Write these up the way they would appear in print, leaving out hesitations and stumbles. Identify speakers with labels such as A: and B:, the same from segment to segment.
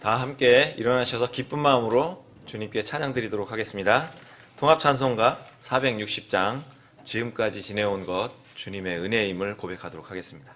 A: 다 함께 일어나셔서 기쁜 마음으로 주님께 찬양 드리도록 하겠습니다. 통합찬송가 460장 지금까지 지내온 것 주님의 은혜임을 고백하도록 하겠습니다.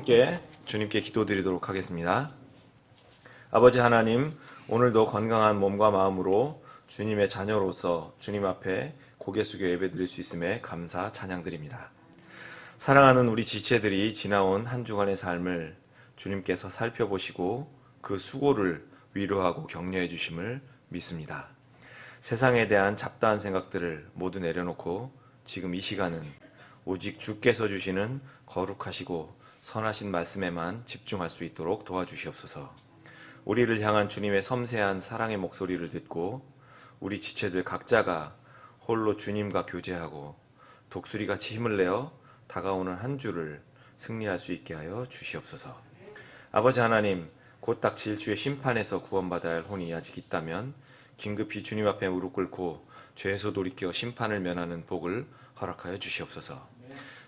A: 함께 주님께 기도드리도록 하겠습니다. 아버지 하나님, 오늘도 건강한 몸과 마음으로 주님의 자녀로서 주님 앞에 고개 숙여 예배드릴 수 있음에 감사 찬양드립니다. 사랑하는 우리 지체들이 지나온 한 주간의 삶을 주님께서 살펴보시고 그 수고를 위로하고 격려해 주심을 믿습니다. 세상에 대한 잡다한 생각들을 모두 내려놓고 지금 이 시간은 오직 주께서 주시는 거룩하시고 선하신 말씀에만 집중할 수 있도록 도와주시옵소서. 우리를 향한 주님의 섬세한 사랑의 목소리를 듣고 우리 지체들 각자가 홀로 주님과 교제하고 독수리같이 힘을 내어 다가오는 한 주를 승리할 수 있게 하여 주시옵소서. 아버지 하나님, 곧 닥칠 주의 심판에서 구원받아야 할 혼이 아직 있다면 긴급히 주님 앞에 무릎 꿇고 죄에서 돌이켜 심판을 면하는 복을 허락하여 주시옵소서.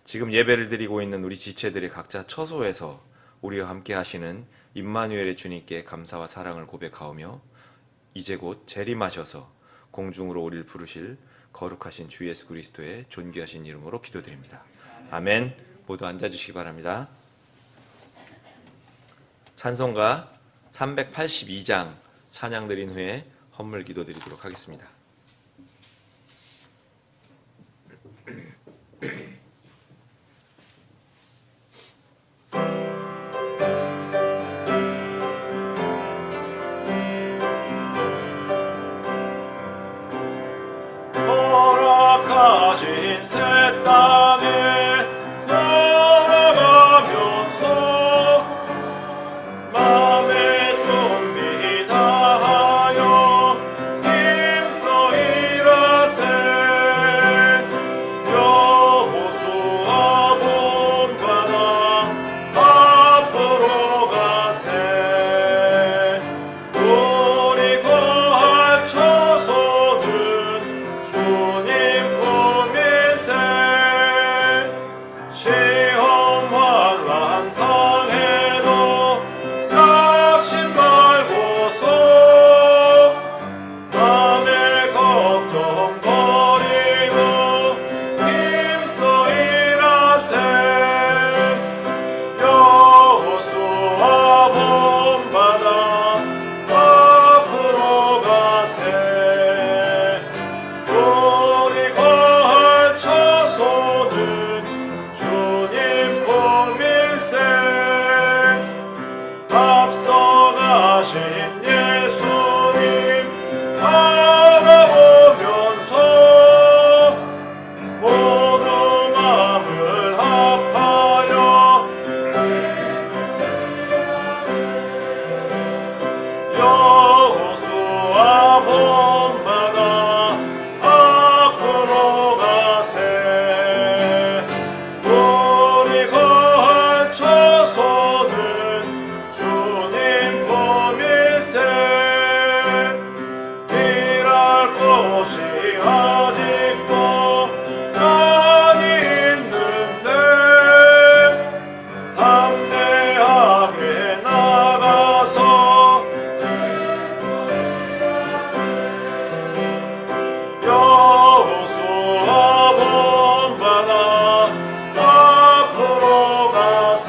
A: 지금 예배를 드리고 있는 우리 지체들의 각자 처소에서 우리와 함께 하시는 임마누엘의 주님께 감사와 사랑을 고백하오며 이제 곧 재림하셔서 공중으로 우리를 부르실 거룩하신 주 예수 그리스도의 존귀하신 이름으로 기도드립니다. 아멘. 모두 앉아주시기 바랍니다. 찬송가 382장 찬양 드린 후에 헌물 기도 드리도록 하겠습니다.
B: 허락하신 새 땅에 들어가면서 마음의 준비 다하여 힘써 예수님 바라보면서 모두 마음을 합하여 여호수아 본받아 앞으로 가세. 우리 걸쳐서는 주님 품일세. 일할 곳이 아직도 많이 있는데 담대하게 나가서 여호수아 본받아 앞으로 가세.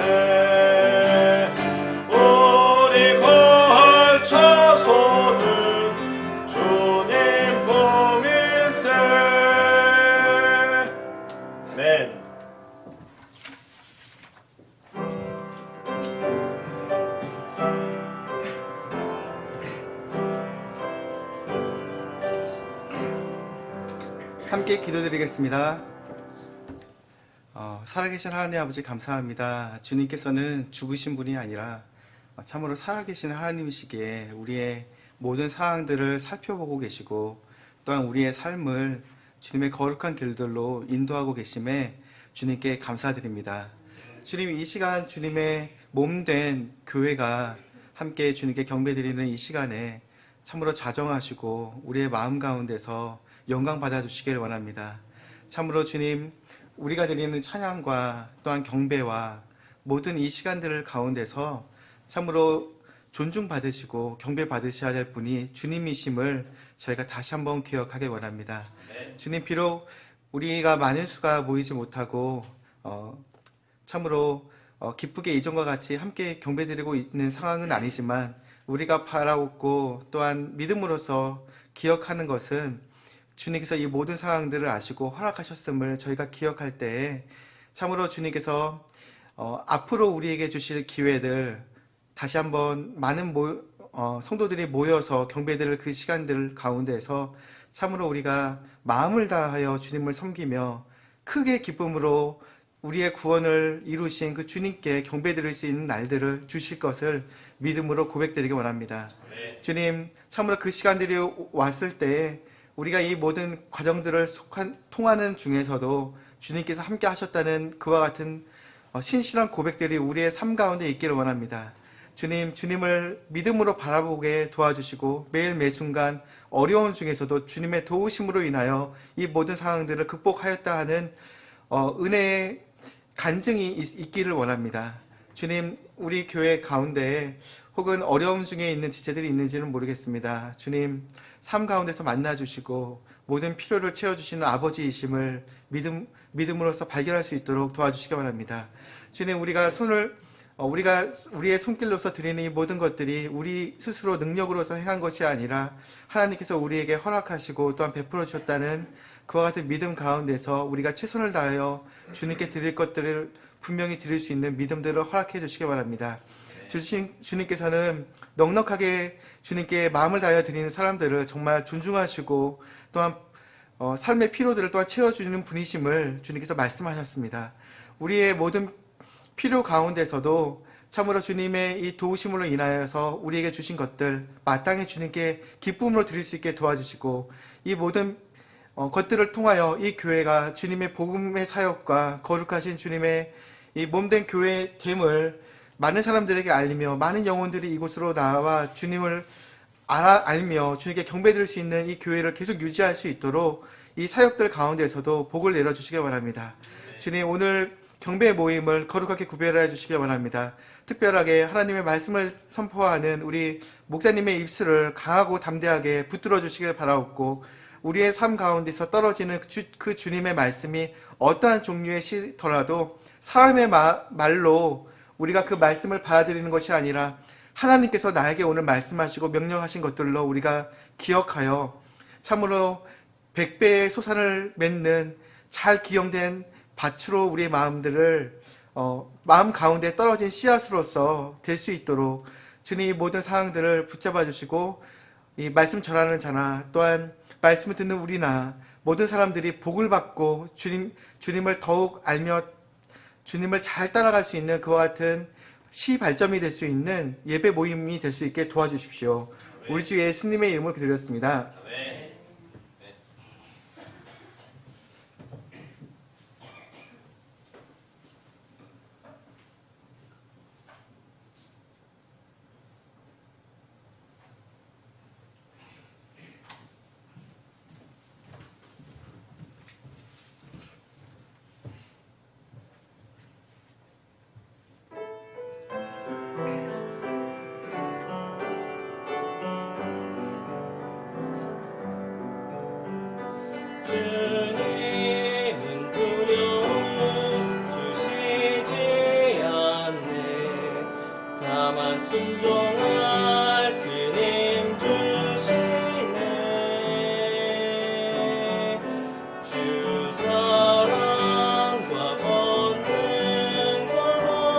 B: 우리 걸쳐서는 주님 품일세. 아멘.
C: 함께 기도드리겠습니다. 살아계신 하나님 아버지 감사합니다. 주님께서는 죽으신 분이 아니라 참으로 살아계신 하나님이시기에 우리의 모든 상황들을 살펴보고 계시고 또한 우리의 삶을 주님의 거룩한 길들로 인도하고 계심에 주님께 감사드립니다. 주님, 이 시간 주님의 몸된 교회가 함께 주님께 경배드리는 이 시간에 참으로 자정하시고 우리의 마음 가운데서 영광 받아주시길 원합니다. 참으로 주님, 우리가 드리는 찬양과 또한 경배와 모든 이 시간들 가운데서 참으로 존중받으시고 경배받으셔야 될 분이 주님이심을 저희가 다시 한번 기억하길 원합니다. 주님, 비록 우리가 많은 수가 모이지 못하고 참으로 기쁘게 이전과 같이 함께 경배드리고 있는 상황은 아니지만 우리가 바라옵고 또한 믿음으로써 기억하는 것은 주님께서 이 모든 상황들을 아시고 허락하셨음을 저희가 기억할 때에 참으로 주님께서 앞으로 우리에게 주실 기회들 다시 한번 많은 성도들이 모여서 경배드릴 그 시간들 가운데에서 참으로 우리가 마음을 다하여 주님을 섬기며 크게 기쁨으로 우리의 구원을 이루신 그 주님께 경배드릴 수 있는 날들을 주실 것을 믿음으로 고백드리기 원합니다. 주님, 참으로 그 시간들이 왔을 때에 우리가 이 모든 과정들을 통하는 중에서도 주님께서 함께 하셨다는 그와 같은 신실한 고백들이 우리의 삶 가운데 있기를 원합니다. 주님, 주님을 믿음으로 바라보게 도와주시고 매일 매순간 어려운 중에서도 주님의 도우심으로 인하여 이 모든 상황들을 극복하였다 하는 은혜의 간증이 있기를 원합니다. 주님, 우리 교회 가운데 혹은 어려움 중에 있는 지체들이 있는지는 모르겠습니다. 주님, 삶 가운데서 만나주시고 모든 필요를 채워주시는 아버지이심을 믿음으로써 발견할 수 있도록 도와주시기 바랍니다. 주님, 우리가 우리의 손길로서 드리는 이 모든 것들이 우리 스스로 능력으로서 행한 것이 아니라 하나님께서 우리에게 허락하시고 또한 베풀어 주셨다는 그와 같은 믿음 가운데서 우리가 최선을 다하여 주님께 드릴 것들을 분명히 드릴 수 있는 믿음들을 허락해 주시기 바랍니다. 주님께서는 넉넉하게 주님께 마음을 다하여 드리는 사람들을 정말 존중하시고 또한 삶의 피로들을 또한 채워주는 분이심을 주님께서 말씀하셨습니다. 우리의 모든 필요 가운데서도 참으로 주님의 이 도우심으로 인하여서 우리에게 주신 것들 마땅히 주님께 기쁨으로 드릴 수 있게 도와주시고 이 모든 것들을 통하여 이 교회가 주님의 복음의 사역과 거룩하신 주님의 이 몸된 교회의 됨을 많은 사람들에게 알리며 많은 영혼들이 이곳으로 나와 주님을 알며 주님께 경배드릴 수 있는 이 교회를 계속 유지할 수 있도록 이 사역들 가운데서도 복을 내려주시기 바랍니다. 주님, 오늘 경배 모임을 거룩하게 구별해 주시기 바랍니다. 특별하게 하나님의 말씀을 선포하는 우리 목사님의 입술을 강하고 담대하게 붙들어 주시길 바라옵고 우리의 삶 가운데서 떨어지는 그 주님의 말씀이 어떠한 종류의 시더라도 사람의 말로 우리가 그 말씀을 받아들이는 것이 아니라 하나님께서 나에게 오늘 말씀하시고 명령하신 것들로 우리가 기억하여 참으로 100배의 소산을 맺는 잘 기용된 밭으로 우리의 마음들을 마음 가운데 떨어진 씨앗으로서 될 수 있도록 주님 이 모든 상황들을 붙잡아 주시고 이 말씀 전하는 자나 또한 말씀을 듣는 우리나 모든 사람들이 복을 받고 주님을 더욱 알며 주님을 잘 따라갈 수 있는 그와 같은 시발점이 될 수 있는 예배 모임이 될 수 있게 도와주십시오. 우리 주 예수님의 이름으로 기도드렸습니다.
D: 주님은 두려움 주시지 않네. 다만 순종할 그님 주시네. 주 사랑과 권능과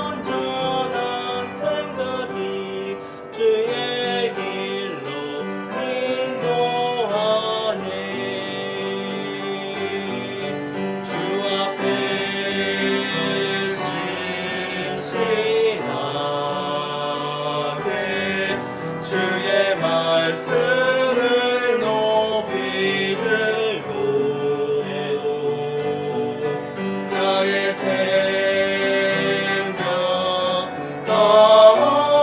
D: 온전한 생각이 주의 길로 인도하네. 주 앞에 신실하게 주의 말씀을 높이 들고 나의 생명 다하여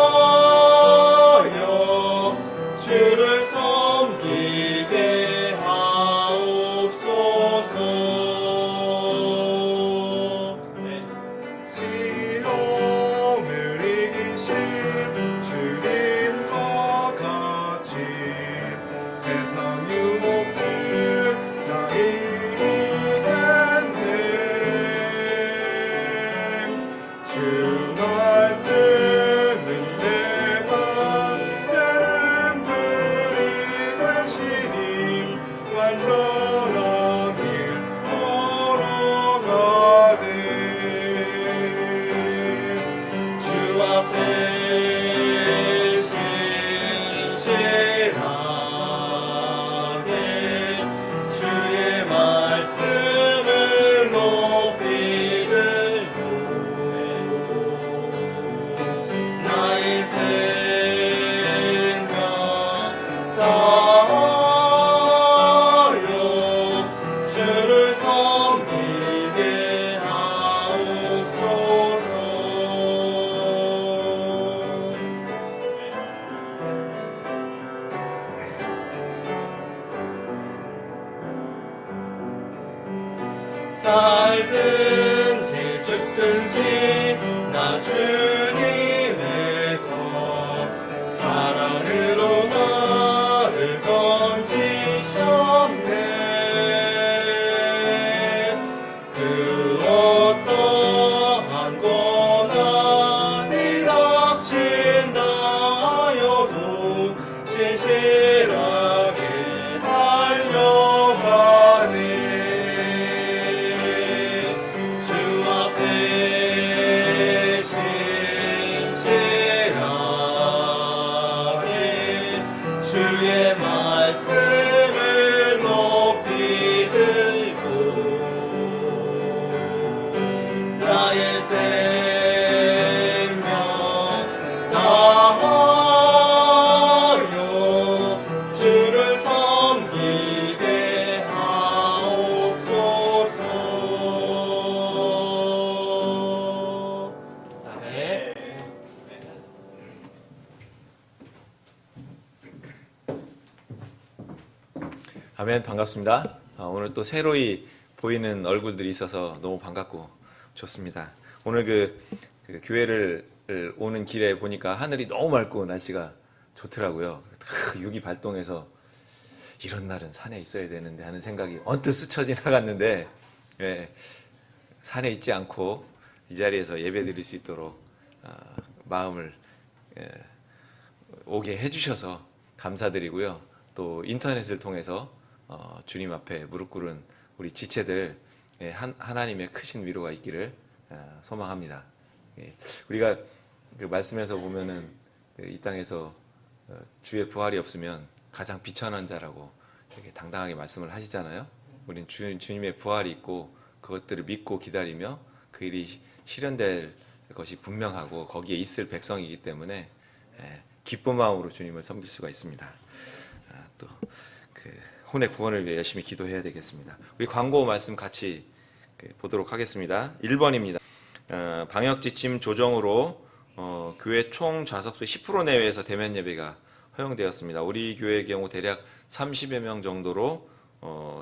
D: 주를 섬기게 하옵소서.
B: 시험을 이기신 주님과 같이 세상 유혹들 나 이기겠네. 주 말씀은 내가 여러분들이 되시니 완전한 길 걸어가네.
D: 주 앞에 신실하게 주의 말씀을 높이 들고 나의 생명 다하여 주를 섬기게 하옵소서. 살든지 죽든지 나 주님의 것 사랑으로 나를 건지셨네. 그 어떠한 고난이 닥친다 하여도 신실하게 달려가네. 주 앞에 신실하게 주의 말씀을 높이 들고 나의 생명 다하여 주를 섬기게 하옵소서. 아멘.
A: 아멘. 반갑습니다. 오늘 또 새로이 보이는 얼굴들이 있어서 너무 반갑고 좋습니다. 오늘 그 교회를 오는 길에 보니까 하늘이 너무 맑고 날씨가 좋더라고요. 육이 발동해서 이런 날은 산에 있어야 되는데 하는 생각이 언뜻 스쳐 지나갔는데, 예, 산에 있지 않고 이 자리에서 예배 드릴 수 있도록 마음을 오게 해주셔서 감사드리고요. 또 인터넷을 통해서 주님 앞에 무릎 꿇은 우리 지체들, 하나님의 크신 위로가 있기를 소망합니다. 우리가 그 말씀에서 보면은 이 땅에서 주의 부활이 없으면 가장 비천한 자라고 이렇게 당당하게 말씀을 하시잖아요. 우리는 주님의 부활이 있고 그것들을 믿고 기다리며 그 일이 실현될 것이 분명하고 거기에 있을 백성이기 때문에 기쁜 마음으로 주님을 섬길 수가 있습니다. 또 그 혼의 구원을 위해 열심히 기도해야 되겠습니다. 우리 광고 말씀 같이 보도록 하겠습니다. 1번입니다. 방역 지침 조정으로 교회 총 좌석수 10% 내외에서 대면 예배가 허용되었습니다. 우리 교회의 경우 대략 30여 명 정도로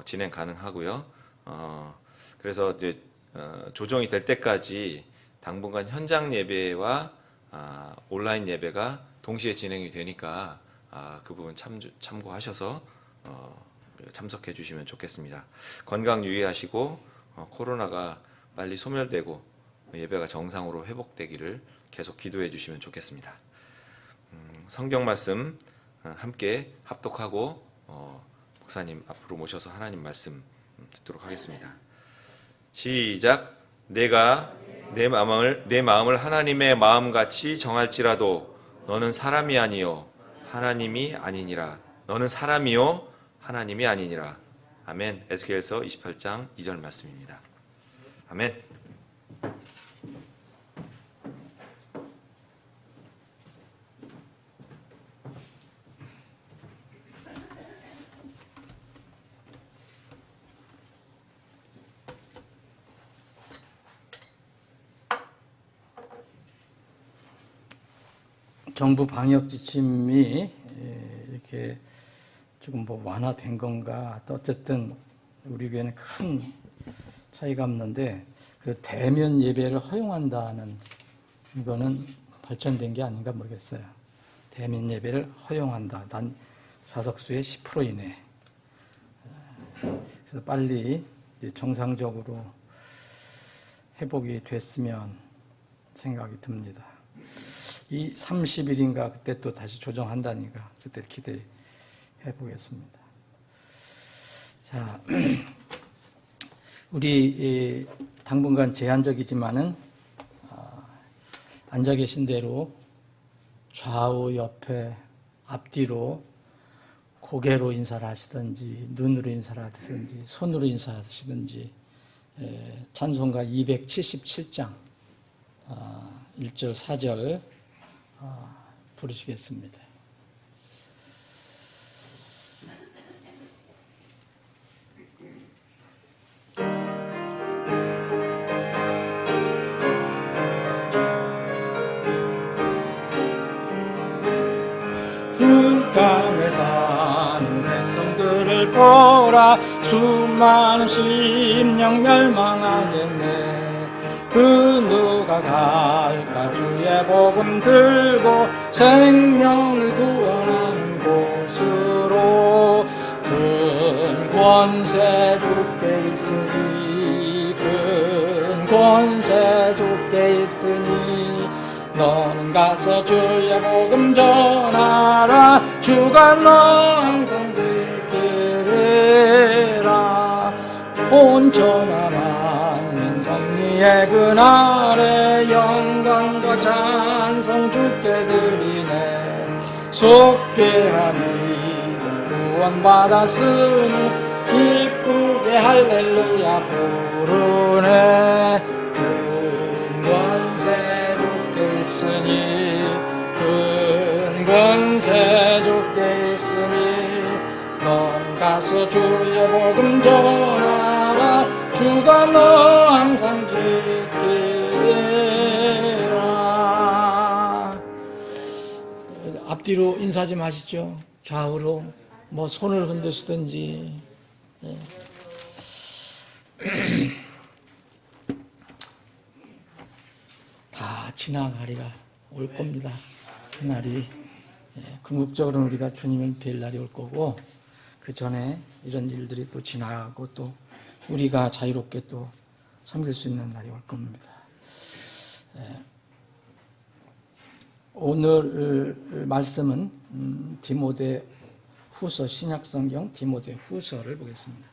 A: 진행 가능하고요. 그래서 이제 조정이 될 때까지 당분간 현장 예배와 온라인 예배가 동시에 진행이 되니까 그 부분 참고하셔서 참석해 주시면 좋겠습니다. 건강 유의하시고 코로나가 빨리 소멸되고 예배가 정상으로 회복되기를 계속 기도해 주시면 좋겠습니다. 성경 말씀 함께 합독하고 목사님 앞으로 모셔서 하나님 말씀 듣도록 하겠습니다. 시작. 내가 내 마음을 하나님의 마음같이 정할지라도 너는 사람이 아니요 하나님이 아니니라. 너는 사람이요 하나님이 아니니라. 아멘. 에스겔서 28장 2절 말씀입니다. 아멘.
E: 정부 방역 지침이 이렇게 조금 뭐 완화된 건가, 또 어쨌든 우리 교회는 큰 차이가 없는데 그 대면 예배를 허용한다는 이거는 발전된 게 아닌가 모르겠어요. 대면 예배를 허용한다. 단 좌석수의 10% 이내. 그래서 빨리 이제 정상적으로 회복이 됐으면 생각이 듭니다. 이 30일인가 그때 또 다시 조정한다니까 그때 기대해 보겠습니다. 자, 우리 당분간 제한적이지만은 앉아 계신 대로 좌우 옆에 앞뒤로 고개로 인사를 하시든지 눈으로 인사를 하시든지 손으로 인사하시든지 찬송가 277장 1절 4절 부르시겠습니다.
F: 흙감에 사는 백성들을 보라. 수많은 심령 멸망하겠네. 그 누가 갈까 주의 복음 들고 생명을 구원하는 곳으로. 큰 권세 주께 있으니 큰 권세 주께 있으니 너는 가서 주의 복음 전하라. 주가 너 항상 지키리라. 온 천하 만민 섭리의 그날에 영광과 찬송 주께 드리네. 속죄함이 구원받았으니 기쁘게 할렐루야 부르네. 큰 권세 주께 있으니 큰 권세 주께 있으니 넌 가서 주의 복음 전하라. 주가 너 항상 지키리라. 앞뒤로 인사 좀 하시죠. 좌우로 뭐 손을 흔드시든지. 네. 다 지나가리라. 올 겁니다. 그날이. 궁극적으로는 우리가 주님을 뵐 날이 올 거고, 그 전에 이런 일들이 또 지나가고 또 우리가 자유롭게 또 섬길 수 있는 날이 올 겁니다. 오늘 말씀은 디모데 후서, 신약성경 디모데 후서를 보겠습니다.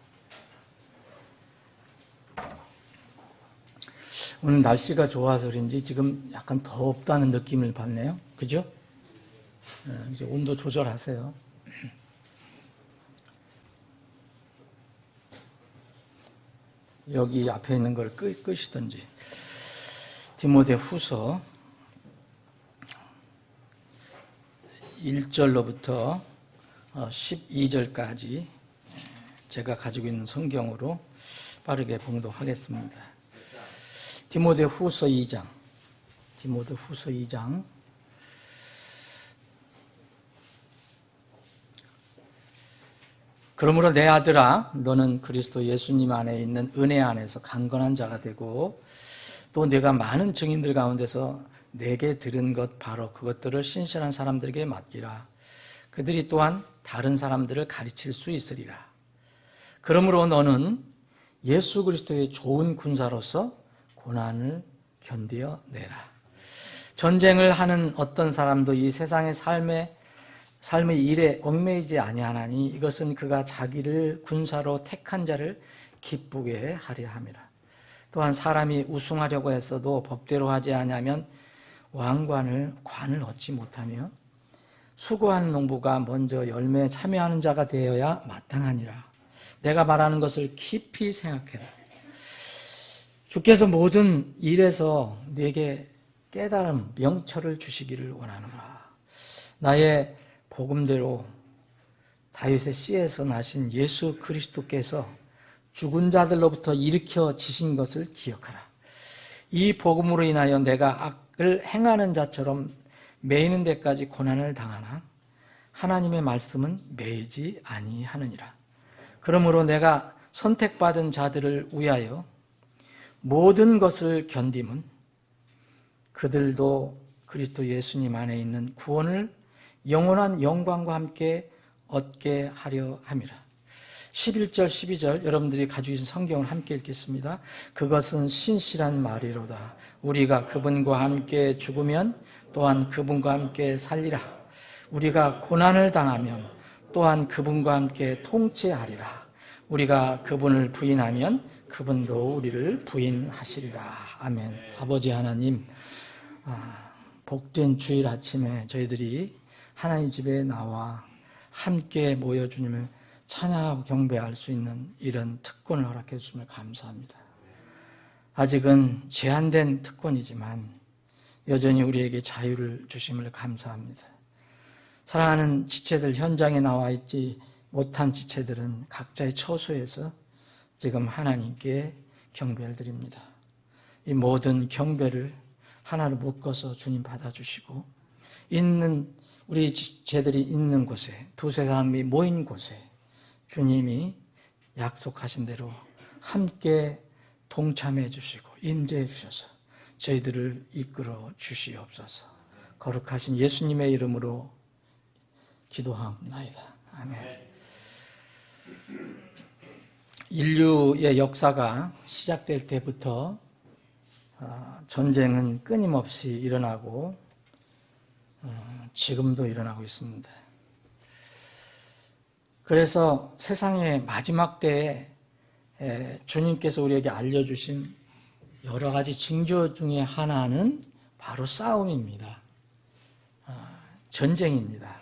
F: 오늘 날씨가 좋아서 그런지 지금 약간 덥다는 느낌을 받네요. 그죠? 이제 온도 조절하세요. 여기 앞에 있는 걸 끄시든지. 디모데 후서 1절로부터 12절까지 제가 가지고 있는 성경으로 빠르게 봉독하겠습니다. 디모데 후서 2장. 그러므로 내 아들아, 너는 그리스도 예수님 안에 있는 은혜 안에서 강건한 자가 되고, 또 내가 많은 증인들 가운데서 내게 들은 것 바로 그것들을 신실한 사람들에게 맡기라. 그들이 또한 다른 사람들을 가르칠 수 있으리라. 그러므로 너는 예수 그리스도의 좋은 군사로서 고난을 견디어 내라. 전쟁을 하는 어떤 사람도 이 세상의 삶의 일에 얽매이지 아니하나니 이것은 그가 자기를 군사로 택한 자를 기쁘게 하려 함이라. 또한 사람이 우승하려고 했어도 법대로 하지 아니하면 관을 얻지 못하며 수고하는 농부가 먼저 열매에 참여하는 자가 되어야 마땅하니라. 내가 말하는 것을 깊이 생각해라. 주께서 모든 일에서 내게 깨달음, 명철을 주시기를 원하노라. 나의 복음대로 다윗의 씨에서 나신 예수 그리스도께서 죽은 자들로부터 일으켜 지신 것을 기억하라. 이 복음으로 인하여 내가 악을 행하는 자처럼 매이는 데까지 고난을 당하나 하나님의 말씀은 매이지 아니하느니라. 그러므로 내가 선택받은 자들을 위하여 모든 것을 견딤은 그들도 그리스도 예수님 안에 있는 구원을 영원한 영광과 함께 얻게 하려 함이라. 11절 12절 여러분들이 가지고 있는 성경을 함께 읽겠습니다. 그것은 신실한 말이로다. 우리가 그분과 함께 죽으면 또한 그분과 함께 살리라. 우리가 고난을 당하면 또한 그분과 함께 통치하리라. 우리가 그분을 부인하면 그분도 우리를 부인하시리라. 아멘. 아버지 하나님, 복된 주일 아침에 저희들이 하나님 집에 나와 함께 모여 주님을 찬양하고 경배할 수 있는 이런 특권을 허락해 주심을 감사합니다. 아직은 제한된 특권이지만 여전히 우리에게 자유를 주심을 감사합니다. 사랑하는 지체들, 현장에 나와 있지 못한 지체들은 각자의 처소에서 지금 하나님께 경배를 드립니다. 이 모든 경배를 하나로 묶어서 주님 받아주시고, 우리 지체들이 있는 곳에, 두세 사람이 모인 곳에 주님이 약속하신 대로 함께 동참해 주시고 임재해 주셔서 저희들을 이끌어 주시옵소서. 거룩하신 예수님의 이름으로 기도하옵나이다. 아멘. 인류의 역사가 시작될 때부터 전쟁은 끊임없이 일어나고 지금도 일어나고 있습니다. 그래서 세상의 마지막 때에 주님께서 우리에게 알려주신 여러 가지 징조 중에 하나는 바로 싸움입니다. 전쟁입니다.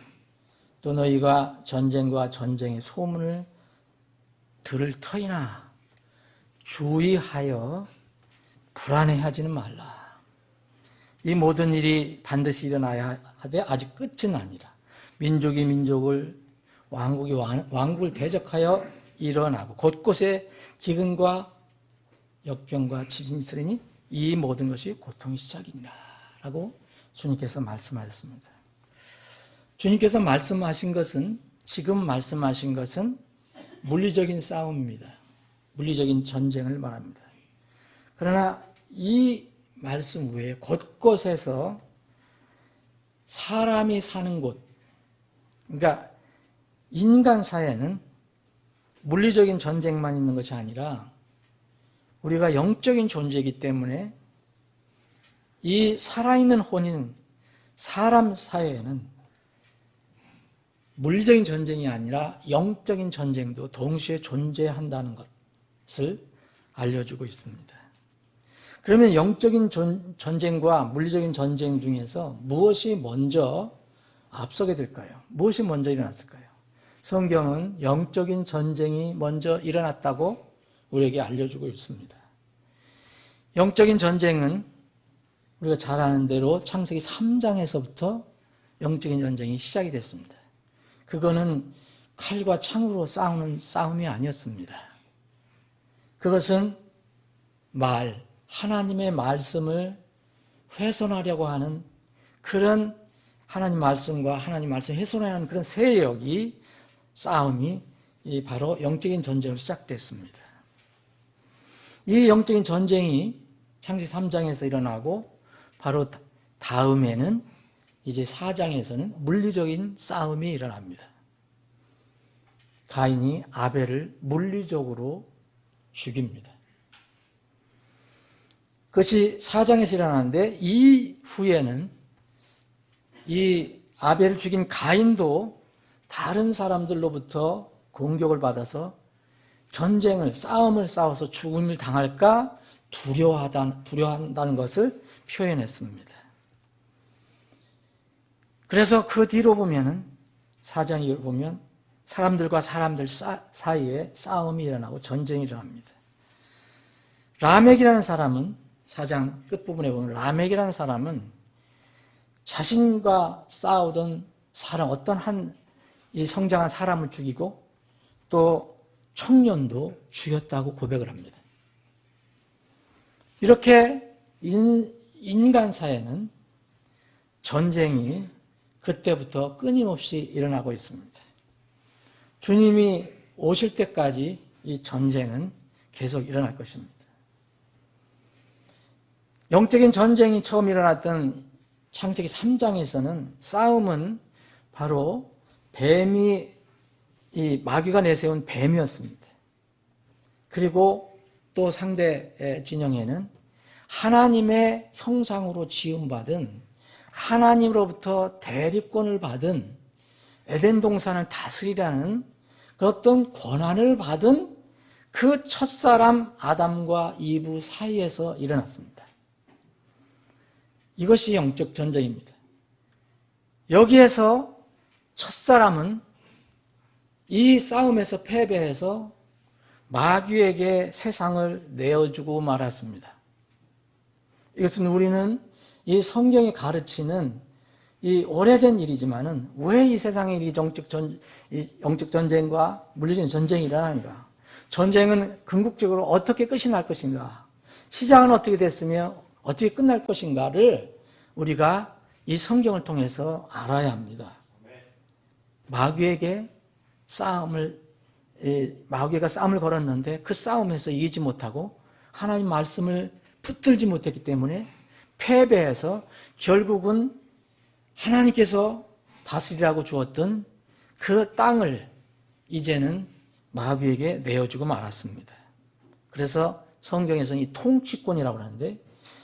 F: 또 너희가 전쟁과 전쟁의 소문을 들을 터이나 주의하여 불안해하지는 말라. 이 모든 일이 반드시 일어나야 하되 아직 끝은 아니라 민족이 민족을, 왕국이 왕국을 대적하여 일어나고 곳곳에 기근과 역병과 지진이 있으리니 이 모든 것이 고통의 시작이니라 라고 주님께서 말씀하셨습니다. 주님께서 말씀하신 것은, 지금 말씀하신 것은 물리적인 싸움입니다. 물리적인 전쟁을 말합니다. 그러나 이 말씀 외에 곳곳에서 사람이 사는 곳, 그러니까 인간 사회는 물리적인 전쟁만 있는 것이 아니라 우리가 영적인 존재이기 때문에 이 살아있는 혼인 사람 사회에는 물리적인 전쟁이 아니라 영적인 전쟁도 동시에 존재한다는 것을 알려주고 있습니다. 그러면 영적인 전쟁과 물리적인 전쟁 중에서 무엇이 먼저 앞서게 될까요? 무엇이 먼저 일어났을까요? 성경은 영적인 전쟁이 먼저 일어났다고 우리에게 알려주고 있습니다. 영적인 전쟁은 우리가 잘 아는 대로 창세기 3장에서부터 영적인 전쟁이 시작이 됐습니다. 그거는 칼과 창으로 싸우는 싸움이 아니었습니다. 그것은 하나님의 말씀을 훼손하려고 하는 그런 하나님 말씀과 하나님 말씀 훼손하는 그런 세력이 싸움이 바로 영적인 전쟁으로 시작됐습니다. 이 영적인 전쟁이 창세기 3장에서 일어나고 바로 다음에는 이제 4장에서는 물리적인 싸움이 일어납니다. 가인이 아벨을 물리적으로 죽입니다. 그것이 4장에서 일어나는데 이후에는 이 아벨을 죽인 가인도 다른 사람들로부터 공격을 받아서 싸움을 싸워서 죽음을 당할까 두려워한다는 것을 표현했습니다. 그래서 그 뒤로 보면은 4장에 보면 사람들과 사람들 사이에 싸움이 일어나고 전쟁이 일어납니다. 라멕이라는 사람은 4장 끝부분에 보면 라멕이라는 사람은 자신과 싸우던 사람 어떤 이 성장한 사람을 죽이고 또 청년도 죽였다고 고백을 합니다. 이렇게 인간 사회는 전쟁이 그때부터 끊임없이 일어나고 있습니다. 주님이 오실 때까지 이 전쟁은 계속 일어날 것입니다. 영적인 전쟁이 처음 일어났던 창세기 3장에서는 싸움은 바로 마귀가 내세운 뱀이었습니다. 그리고 또 상대 진영에는 하나님의 형상으로 지음받은 하나님으로부터 대립권을 받은 에덴 동산을 다스리라는 그 어떤 권한을 받은 그 첫사람 아담과 이브 사이에서 일어났습니다. 이것이 영적 전쟁입니다. 여기에서 첫사람은 이 싸움에서 패배해서 마귀에게 세상을 내어주고 말았습니다. 이것은 우리는 이 성경이 가르치는 이 오래된 일이지만은 왜 이 세상에 이 영적 전쟁과 물리적인 전쟁이 일어나는가? 전쟁은 궁극적으로 어떻게 끝이 날 것인가? 시작은 어떻게 됐으며 어떻게 끝날 것인가를 우리가 이 성경을 통해서 알아야 합니다. 마귀가 싸움을 걸었는데 그 싸움에서 이기지 못하고 하나님 말씀을 붙들지 못했기 때문에 패배해서 결국은 하나님께서 다스리라고 주었던 그 땅을 이제는 마귀에게 내어주고 말았습니다. 그래서 성경에서는 이 통치권이라고 하는데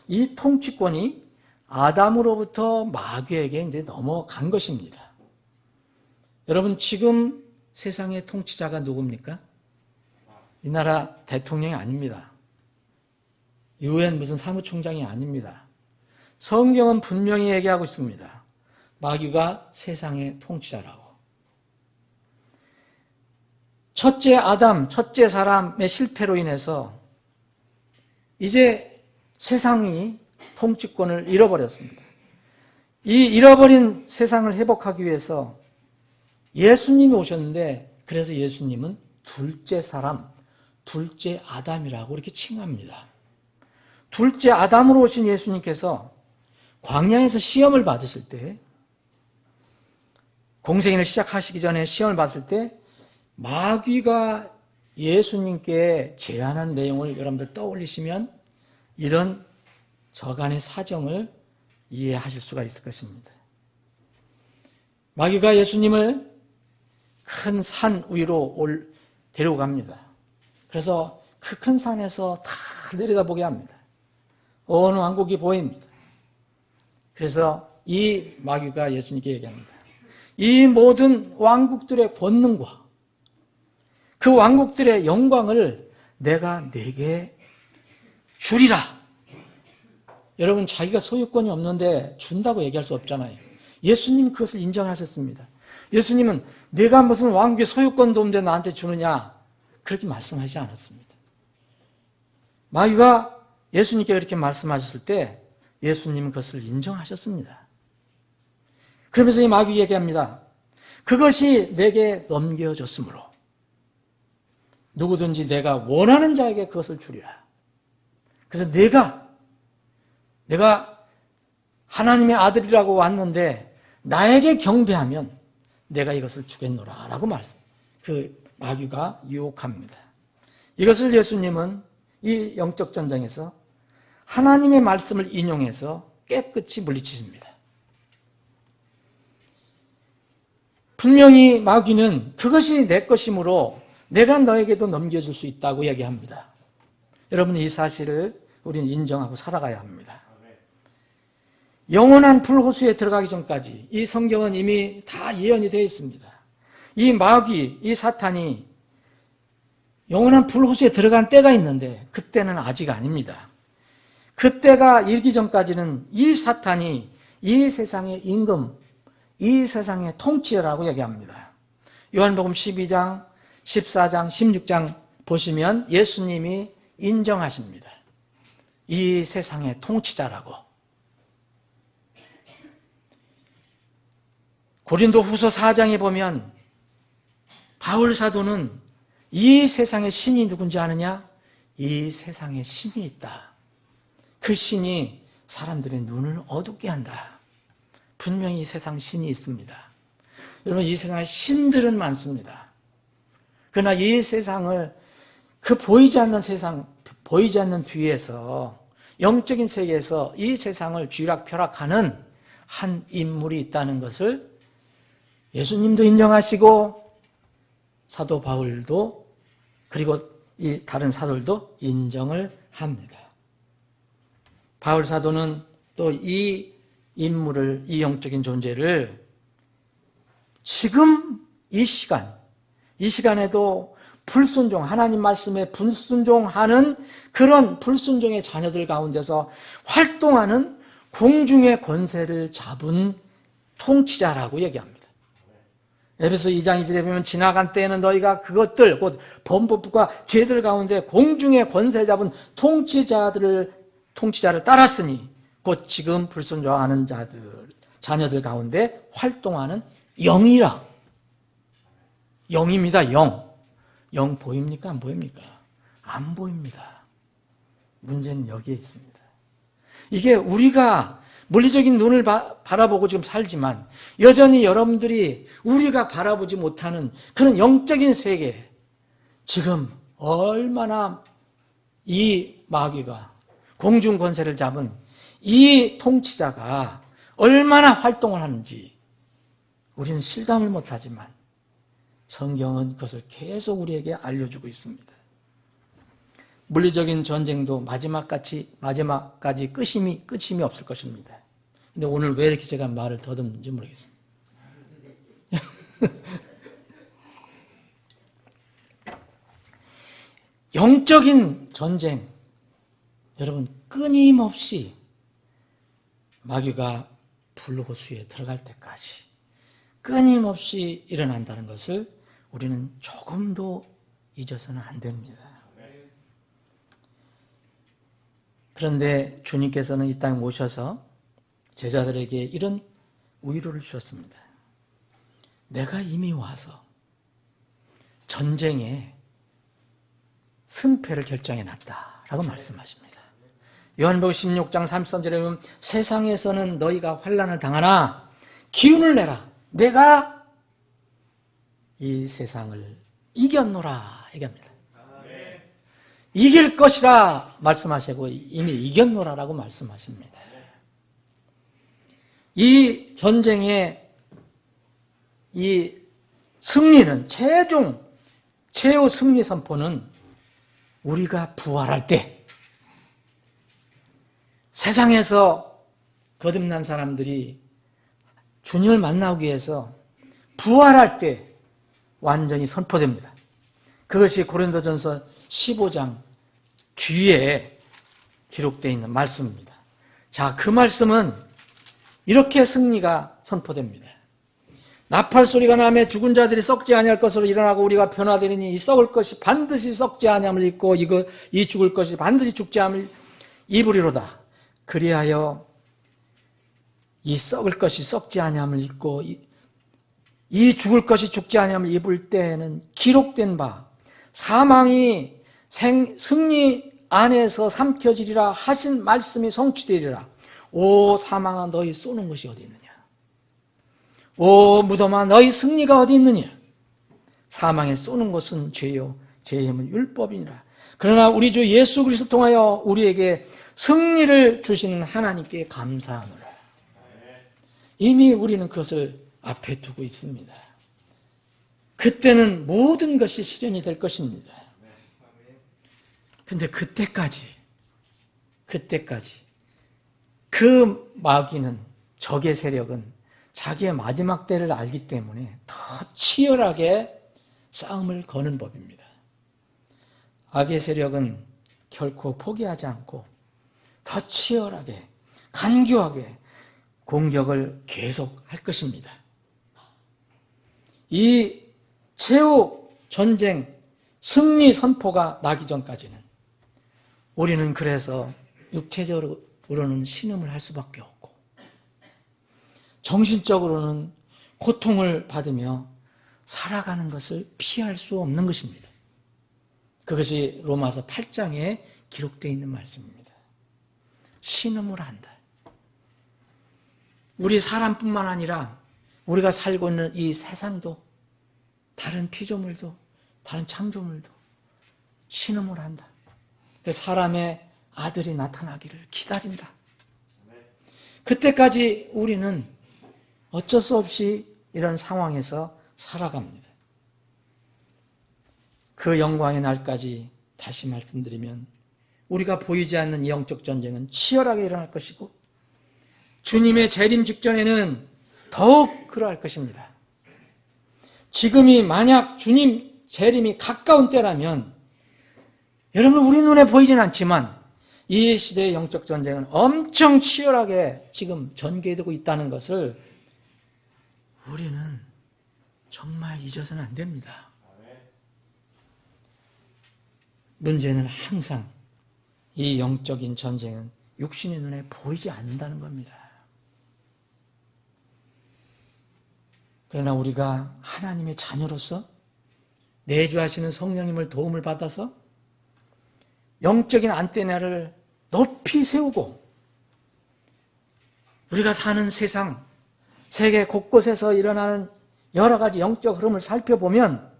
F: 이 통치권이 아담으로부터 마귀에게 이제 넘어간 것입니다. 여러분 지금 세상의 통치자가 누굽니까? 이 나라 대통령이 아닙니다. 유엔 무슨 사무총장이 아닙니다. 성경은 분명히 얘기하고 있습니다. 마귀가 세상의 통치자라고. 첫째 아담, 첫째 사람의 실패로 인해서 이제 세상이 통치권을 잃어버렸습니다. 이 잃어버린 세상을 회복하기 위해서 예수님이 오셨는데 그래서 예수님은 둘째 사람, 둘째 아담이라고 이렇게 칭합니다. 둘째 아담으로 오신 예수님께서 광야에서 시험을 받으실 때 공생애를 시작하시기 전에 시험을 받을 때 마귀가 예수님께 제안한 내용을 여러분들 떠올리시면 이런 저간의 사정을 이해하실 수가 있을 것입니다. 마귀가 예수님을 큰 산 위로 데리고 갑니다. 그래서 그 큰 산에서 다 내려다보게 합니다. 어느 왕국이 보입니다. 그래서 이 마귀가 예수님께 얘기합니다. 이 모든 왕국들의 권능과 그 왕국들의 영광을 내가 네게 주리라. 여러분 자기가 소유권이 없는데 준다고 얘기할 수 없잖아요. 예수님이 그것을 인정하셨습니다. 예수님은 내가 무슨 왕국의 소유권도 없는데 나한테 주느냐 그렇게 말씀하지 않았습니다. 마귀가 예수님께 그렇게 말씀하셨을 때 예수님은 그것을 인정하셨습니다. 그러면서 이 마귀 얘기합니다. 그것이 내게 넘겨졌으므로 누구든지 내가 원하는 자에게 그것을 주리라. 그래서 내가 하나님의 아들이라고 왔는데 나에게 경배하면 내가 이것을 주겠노라 라고 그 마귀가 유혹합니다. 이것을 예수님은 이 영적 전쟁에서 하나님의 말씀을 인용해서 깨끗이 물리치십니다. 분명히 마귀는 그것이 내 것이므로 내가 너에게도 넘겨줄 수 있다고 얘기합니다. 여러분, 이 사실을 우리는 인정하고 살아가야 합니다. 영원한 불호수에 들어가기 전까지 이 성경은 이미 다 예언이 되어 있습니다. 이 마귀, 이 사탄이 영원한 불호수에 들어간 때가 있는데 그때는 아직 아닙니다. 그때가 이르기 전까지는 이 사탄이 이 세상의 임금, 이 세상의 통치자라고 얘기합니다. 요한복음 12장, 14장, 16장 보시면 예수님이 인정하십니다. 이 세상의 통치자라고. 고린도 후서 4장에 보면 바울 사도는 이 세상의 신이 누군지 아느냐? 이 세상에 신이 있다. 그 신이 사람들의 눈을 어둡게 한다. 분명히 이 세상 신이 있습니다. 여러분, 이 세상에 신들은 많습니다. 그러나 이 세상을 그 보이지 않는 세상, 보이지 않는 뒤에서 영적인 세계에서 이 세상을 쥐락펴락하는 한 인물이 있다는 것을 예수님도 인정하시고 사도 바울도 그리고 이 다른 사도들도 인정을 합니다. 바울 사도는 또 이 인물을, 이 영적인 존재를 지금 이 시간에도 불순종, 하나님 말씀에 불순종하는 그런 불순종의 자녀들 가운데서 활동하는 공중의 권세를 잡은 통치자라고 얘기합니다. 에베소 2장 2절에 보면 지나간 때에는 너희가 그것들 곧 범법과 죄들 가운데 공중의 권세 잡은 통치자를 따랐으니 곧 지금 불순종하는 자녀들 가운데 활동하는 영이라. 영입니다. 영 보입니까? 안 보입니까? 안 보입니다. 문제는 여기에 있습니다. 이게 우리가 물리적인 눈을 바라보고 지금 살지만 여전히 여러분들이 우리가 바라보지 못하는 그런 영적인 세계, 지금 얼마나 이 마귀가 공중 권세를 잡은 이 통치자가 얼마나 활동을 하는지 우리는 실감을 못하지만 성경은 그것을 계속 우리에게 알려주고 있습니다. 물리적인 전쟁도 마지막까지 끝임이 없을 것입니다. 근데 오늘 왜 이렇게 제가 말을 더듬는지 모르겠습니다. 영적인 전쟁, 여러분 끊임없이 마귀가 불호수에 들어갈 때까지 끊임없이 일어난다는 것을 우리는 조금도 잊어서는 안 됩니다. 그런데 주님께서는 이 땅에 오셔서 제자들에게 이런 위로를 주셨습니다. 내가 이미 와서 전쟁에 승패를 결정해 놨다라고 말씀하십니다. 요한복음 16장 33절에 보면 세상에서는 너희가 환난을 당하나 기운을 내라. 내가 이 세상을 이겼노라 얘기합니다. 이길 것이라 말씀하시고 이미 이겼노라라고 말씀하십니다. 이 전쟁의 이 승리는 최후 승리 선포는 우리가 부활할 때 세상에서 거듭난 사람들이 주님을 만나기 위해서 부활할 때 완전히 선포됩니다. 그것이 고린도전서 15장 뒤에 기록되어 있는 말씀입니다. 자, 그 말씀은 이렇게 승리가 선포됩니다. 나팔 소리가 나며 죽은 자들이 썩지 아니할 것으로 일어나고 우리가 변화되리니 이 썩을 것이 반드시 썩지 아니함을 입고 이 죽을 것이 반드시 죽지 아니함을 입으리로다. 그리하여 이 썩을 것이 썩지 아니함을 입고 이 죽을 것이 죽지 아니함을 입을 때에는 기록된 바 사망이 승리 안에서 삼켜지리라 하신 말씀이 성취되리라. 오 사망아 너희 쏘는 것이 어디 있느냐. 오 무덤아 너희 승리가 어디 있느냐. 사망에 쏘는 것은 죄요 죄의 힘은 율법이니라. 그러나 우리 주 예수 그리스도를 통하여 우리에게 승리를 주시는 하나님께 감사하노라. 이미 우리는 그것을 앞에 두고 있습니다. 그때는 모든 것이 실현이 될 것입니다. 근데 그때까지 그 마귀는 적의 세력은 자기의 마지막 때를 알기 때문에 더 치열하게 싸움을 거는 법입니다. 악의 세력은 결코 포기하지 않고 더 치열하게 간교하게 공격을 계속할 것입니다. 이 최후 전쟁 승리 선포가 나기 전까지는 우리는 그래서 육체적으로는 신음을 할 수밖에 없고 정신적으로는 고통을 받으며 살아가는 것을 피할 수 없는 것입니다. 그것이 로마서 8장에 기록되어 있는 말씀입니다. 신음을 한다. 우리 사람뿐만 아니라 우리가 살고 있는 이 세상도 다른 피조물도 다른 창조물도 신음을 한다. 그래서 사람의 아들이 나타나기를 기다린다. 그때까지 우리는 어쩔 수 없이 이런 상황에서 살아갑니다. 그 영광의 날까지 다시 말씀드리면 우리가 보이지 않는 이 영적 전쟁은 치열하게 일어날 것이고 주님의 재림 직전에는 더욱 그러할 것입니다. 지금이 만약 주님 재림이 가까운 때라면 여러분 우리 눈에 보이진 않지만 이 시대의 영적 전쟁은 엄청 치열하게 지금 전개되고 있다는 것을 우리는 정말 잊어서는 안 됩니다. 문제는 항상 이 영적인 전쟁은 육신의 눈에 보이지 않는다는 겁니다. 그러나 우리가 하나님의 자녀로서 내주하시는 성령님을 도움을 받아서 영적인 안테나를 높이 세우고 우리가 사는 세상, 세계 곳곳에서 일어나는 여러 가지 영적 흐름을 살펴보면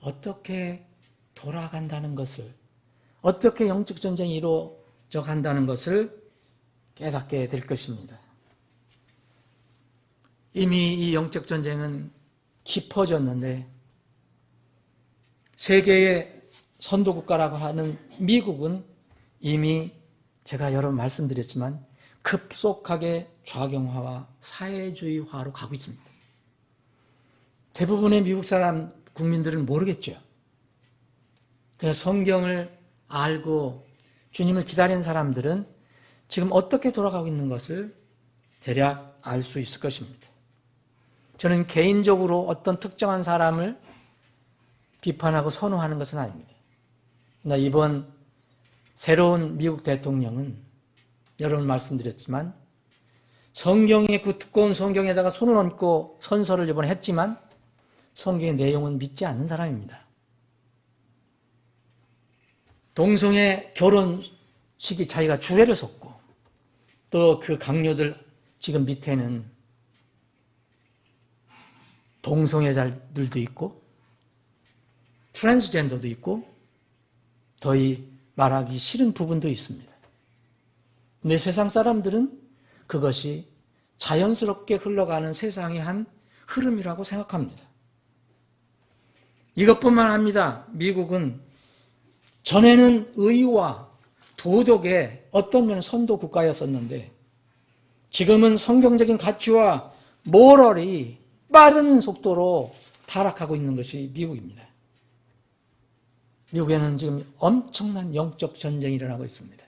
F: 어떻게 돌아간다는 것을, 어떻게 영적 전쟁이 이루어져 간다는 것을 깨닫게 될 것입니다. 이미 이 영적 전쟁은 깊어졌는데 세계의 선도국가라고 하는 미국은 이미 제가 여러 번 말씀드렸지만 급속하게 좌경화와 사회주의화로 가고 있습니다. 대부분의 미국 사람 국민들은 모르겠죠. 그래서 성경을 알고 주님을 기다리는 사람들은 지금 어떻게 돌아가고 있는 것을 대략 알 수 있을 것입니다. 저는 개인적으로 어떤 특정한 사람을 비판하고 선호하는 것은 아닙니다. 그러나 이번 새로운 미국 대통령은 여러 번 말씀드렸지만 성경의 그 두꺼운 성경에다가 손을 얹고 선서를 이번에 했지만 성경의 내용은 믿지 않는 사람입니다. 동성애 결혼식이 자기가 주례를 섰고 또 그 강요들 지금 밑에는 동성애자들도 있고 트랜스젠더도 있고 더히 말하기 싫은 부분도 있습니다. 근데 세상 사람들은 그것이 자연스럽게 흘러가는 세상의 한 흐름이라고 생각합니다. 이것뿐만 아닙니다. 미국은 전에는 의와 도덕의 어떤 면은 선도 국가였었는데 지금은 성경적인 가치와 모럴이 빠른 속도로 타락하고 있는 것이 미국입니다. 미국에는 지금 엄청난 영적 전쟁이 일어나고 있습니다.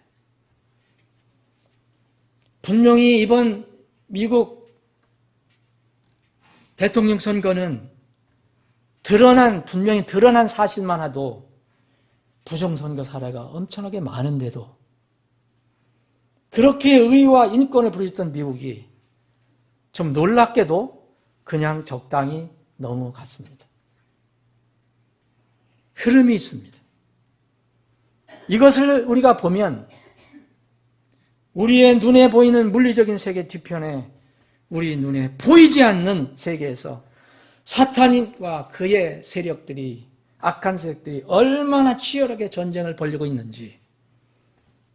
F: 분명히 이번 미국 대통령 선거는 분명히 드러난 사실만 해도 부정선거 사례가 엄청나게 많은데도 그렇게 의와 인권을 부르짖던 미국이 좀 놀랍게도 그냥 적당히 넘어갔습니다. 흐름이 있습니다. 이것을 우리가 보면 우리의 눈에 보이는 물리적인 세계 뒤편에 우리 눈에 보이지 않는 세계에서 사탄과 그의 세력들이, 악한 세력들이 얼마나 치열하게 전쟁을 벌이고 있는지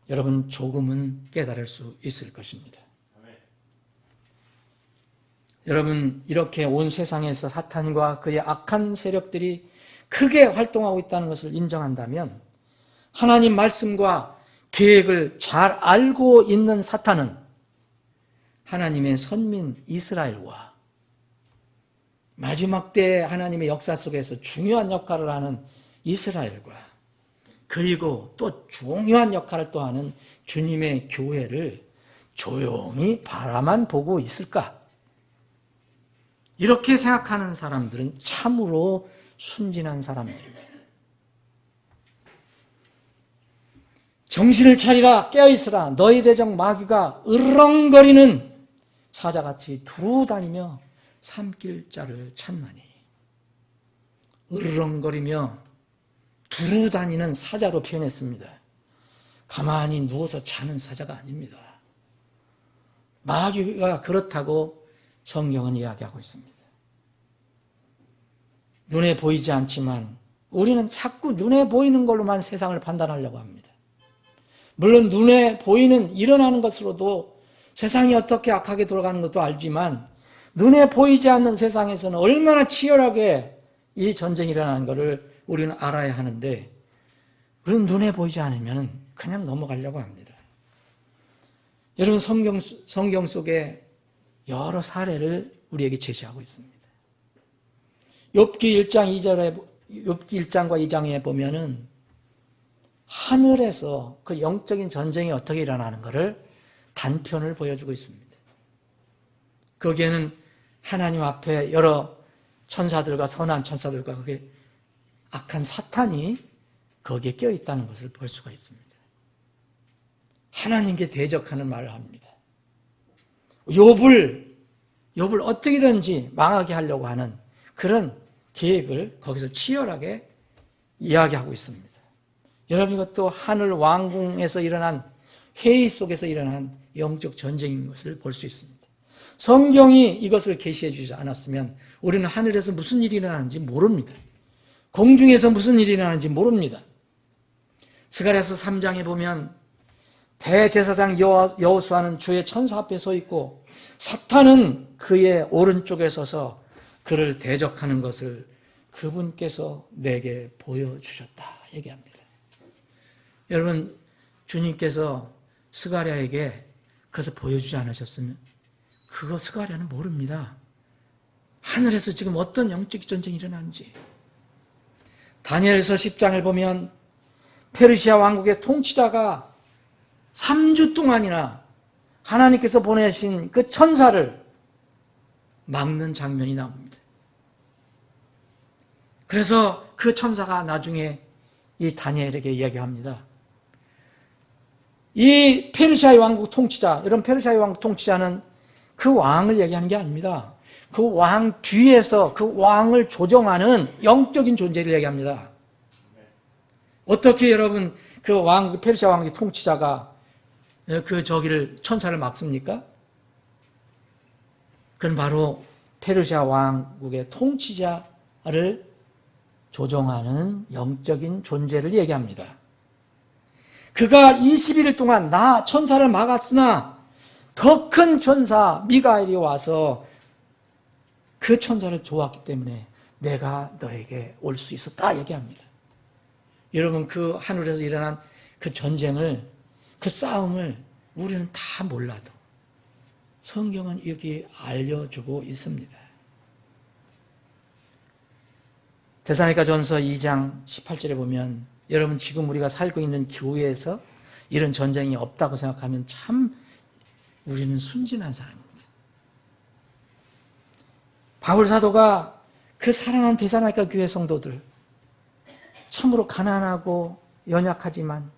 F: 여러분 조금은 깨달을 수 있을 것입니다. 여러분, 이렇게 온 세상에서 사탄과 그의 악한 세력들이 크게 활동하고 있다는 것을 인정한다면 하나님 말씀과 계획을 잘 알고 있는 사탄은 하나님의 선민 이스라엘과 마지막 때 하나님의 역사 속에서 중요한 역할을 하는 이스라엘과 그리고 또 중요한 역할을 또 하는 주님의 교회를 조용히 바라만 보고 있을까? 이렇게 생각하는 사람들은 참으로 순진한 사람들입니다. 정신을 차리라, 깨어있으라. 너희 대적 마귀가 으렁거리는 사자같이 두루 다니며 삼킬 자를 찾나니. 으르렁거리며 두루 다니는 사자로 표현했습니다. 가만히 누워서 자는 사자가 아닙니다. 마귀가 그렇다고 성경은 이야기하고 있습니다. 눈에 보이지 않지만 우리는 자꾸 눈에 보이는 걸로만 세상을 판단하려고 합니다. 물론 눈에 보이는 일어나는 것으로도 세상이 어떻게 악하게 돌아가는 것도 알지만 눈에 보이지 않는 세상에서는 얼마나 치열하게 이 전쟁이 일어나는 것을 우리는 알아야 하는데 우리는 눈에 보이지 않으면 그냥 넘어가려고 합니다. 여러분, 성경 속에 여러 사례를 우리에게 제시하고 있습니다. 욥기 1장과 2장에 보면은 하늘에서 그 영적인 전쟁이 어떻게 일어나는 것을 단편을 보여주고 있습니다. 거기에는 하나님 앞에 여러 천사들과 선한 천사들과 그게 악한 사탄이 거기에 껴있다는 것을 볼 수가 있습니다. 하나님께 대적하는 말을 합니다. 욥을 어떻게든지 망하게 하려고 하는 그런 계획을 거기서 치열하게 이야기하고 있습니다. 여러분, 이것도 하늘 왕궁에서 일어난 회의 속에서 일어난 영적 전쟁인 것을 볼 수 있습니다. 성경이 이것을 계시해 주지 않았으면 우리는 하늘에서 무슨 일이 일어나는지 모릅니다. 공중에서 무슨 일이 일어나는지 모릅니다. 스가랴서 3장에 보면 대제사장 여호수아는 주의 천사 앞에 서 있고 사탄은 그의 오른쪽에 서서 그를 대적하는 것을 그분께서 내게 보여주셨다 얘기합니다. 여러분, 주님께서 스가랴에게 그것을 보여주지 않으셨으면 그거 스가랴는 모릅니다. 하늘에서 지금 어떤 영적 전쟁이 일어나는지. 다니엘서 10장을 보면 페르시아 왕국의 통치자가 3주 동안이나 하나님께서 보내신 그 천사를 막는 장면이 나옵니다. 그래서 그 천사가 나중에 이 다니엘에게 이야기합니다. 이 페르시아의 왕국 통치자, 여러분, 페르시아의 왕국 통치자는 그 왕을 얘기하는 게 아닙니다. 그 왕 뒤에서 그 왕을 조정하는 영적인 존재를 얘기합니다. 어떻게 여러분 그 왕, 페르시아 왕국의 통치자가 그 천사를 막습니까? 그건 바로 페르시아 왕국의 통치자를 조종하는 영적인 존재를 얘기합니다. 그가 21일 동안 나 천사를 막았으나 더 큰 천사 미가엘이 와서 그 천사를 도왔기 때문에 내가 너에게 올 수 있었다 얘기합니다. 여러분, 그 하늘에서 일어난 그 전쟁을, 그 싸움을 우리는 다 몰라도 성경은 이렇게 알려주고 있습니다. 데살로니가전서 2장 18절에 보면 여러분, 지금 우리가 살고 있는 교회에서 이런 전쟁이 없다고 생각하면 참 우리는 순진한 사람입니다. 바울 사도가 그 사랑한 데살로니가 교회 성도들, 참으로 가난하고 연약하지만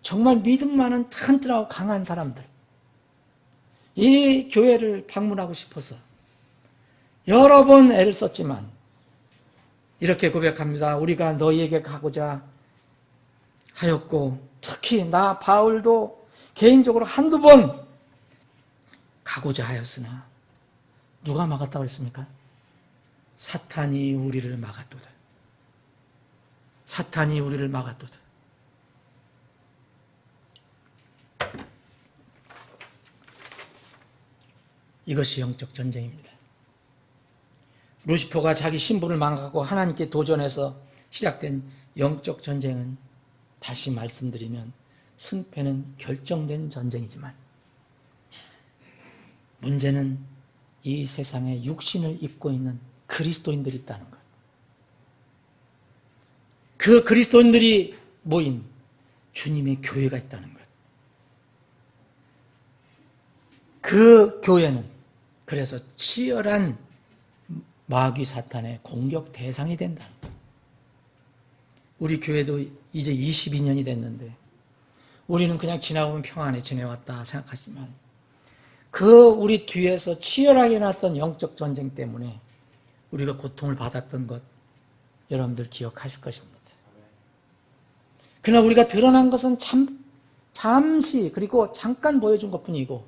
F: 정말 믿음 많은 튼튼하고 강한 사람들, 이 교회를 방문하고 싶어서 여러 번 애를 썼지만 이렇게 고백합니다. 우리가 너희에게 가고자 하였고, 특히 나 바울도 개인적으로 한두 번 가고자 하였으나 누가 막았다고 그랬습니까? 사탄이 우리를 막았도다. 사탄이 우리를 막았도다. 이것이 영적 전쟁입니다. 루시퍼가 자기 신분을 망하고 하나님께 도전해서 시작된 영적 전쟁은, 다시 말씀드리면 승패는 결정된 전쟁이지만 문제는 이 세상에 육신을 입고 있는 그리스도인들이 있다는 것. 그 그리스도인들이 모인 주님의 교회가 있다는 것. 그 교회는 그래서 치열한 마귀 사탄의 공격 대상이 된다는 것. 우리 교회도 이제 22년이 됐는데 우리는 그냥 지나보면 평안에 지내왔다 생각하지만 그 우리 뒤에서 치열하게 일어났던 영적 전쟁 때문에 우리가 고통을 받았던 것 여러분들 기억하실 것입니다. 그러나 우리가 드러난 것은 잠시 그리고 잠깐 보여준 것뿐이고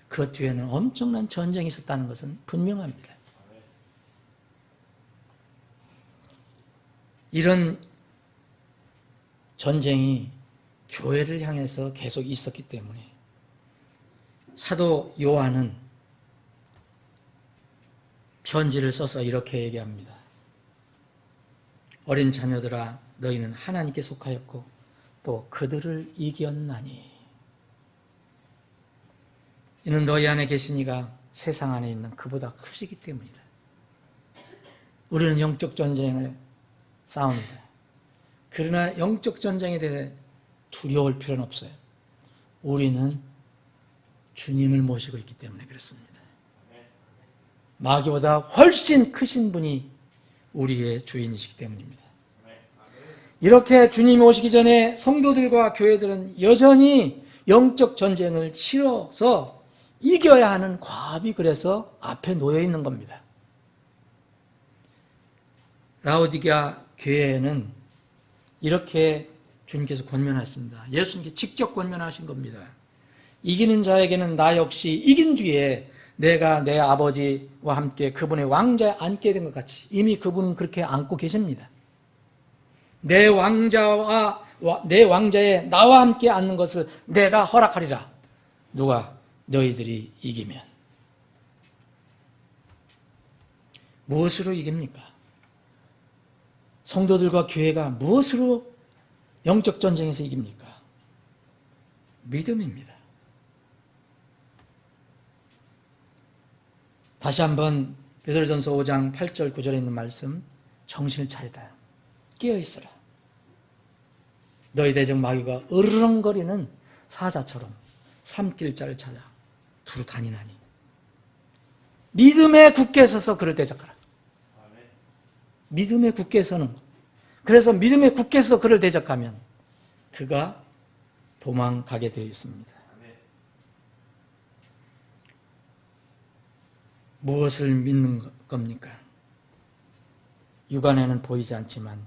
F: 그 뒤에는 엄청난 전쟁이 있었다는 것은 분명합니다. 이런 전쟁이 교회를 향해서 계속 있었기 때문에 사도 요한은 편지를 써서 이렇게 얘기합니다. 어린 자녀들아, 너희는 하나님께 속하였고 또 그들을 이겼나니 이는 너희 안에 계신 이가 세상 안에 있는 그보다 크시기 때문이다. 우리는 영적 전쟁을 싸웁니다. 그러나 영적 전쟁에 대해 두려울 필요는 없어요. 우리는 주님을 모시고 있기 때문에 그렇습니다. 마귀보다 훨씬 크신 분이 우리의 주인이시기 때문입니다. 이렇게 주님이 오시기 전에 성도들과 교회들은 여전히 영적 전쟁을 치러서 이겨야 하는 과업이 그래서 앞에 놓여 있는 겁니다. 라오디게아 교회에는 이렇게 주님께서 권면하셨습니다. 예수님께 직접 권면하신 겁니다. 이기는 자에게는 나 역시 이긴 뒤에 내가 내 아버지와 함께 그분의 왕자에 앉게 된 것 같이 이미 그분은 그렇게 앉고 계십니다. 내 왕자에 나와 함께 앉는 것을 내가 허락하리라. 누가? 너희들이 이기면. 무엇으로 이깁니까? 성도들과 교회가 무엇으로 영적 전쟁에서 이깁니까? 믿음입니다. 다시 한번 베드로전서 5장 8절 9절에 있는 말씀, 정신을 차리라. 깨어있어라. 너희 대적 마귀가 으르렁거리는 사자처럼 삼킬자를 찾아 두루 다니나니 믿음에 굳게 서서 그를 대적하라. 믿음에 굳게 서는 것. 그래서 믿음에 굳게 서서 그를 대적하면 그가 도망가게 되어 있습니다. 무엇을 믿는 겁니까? 육안에는 보이지 않지만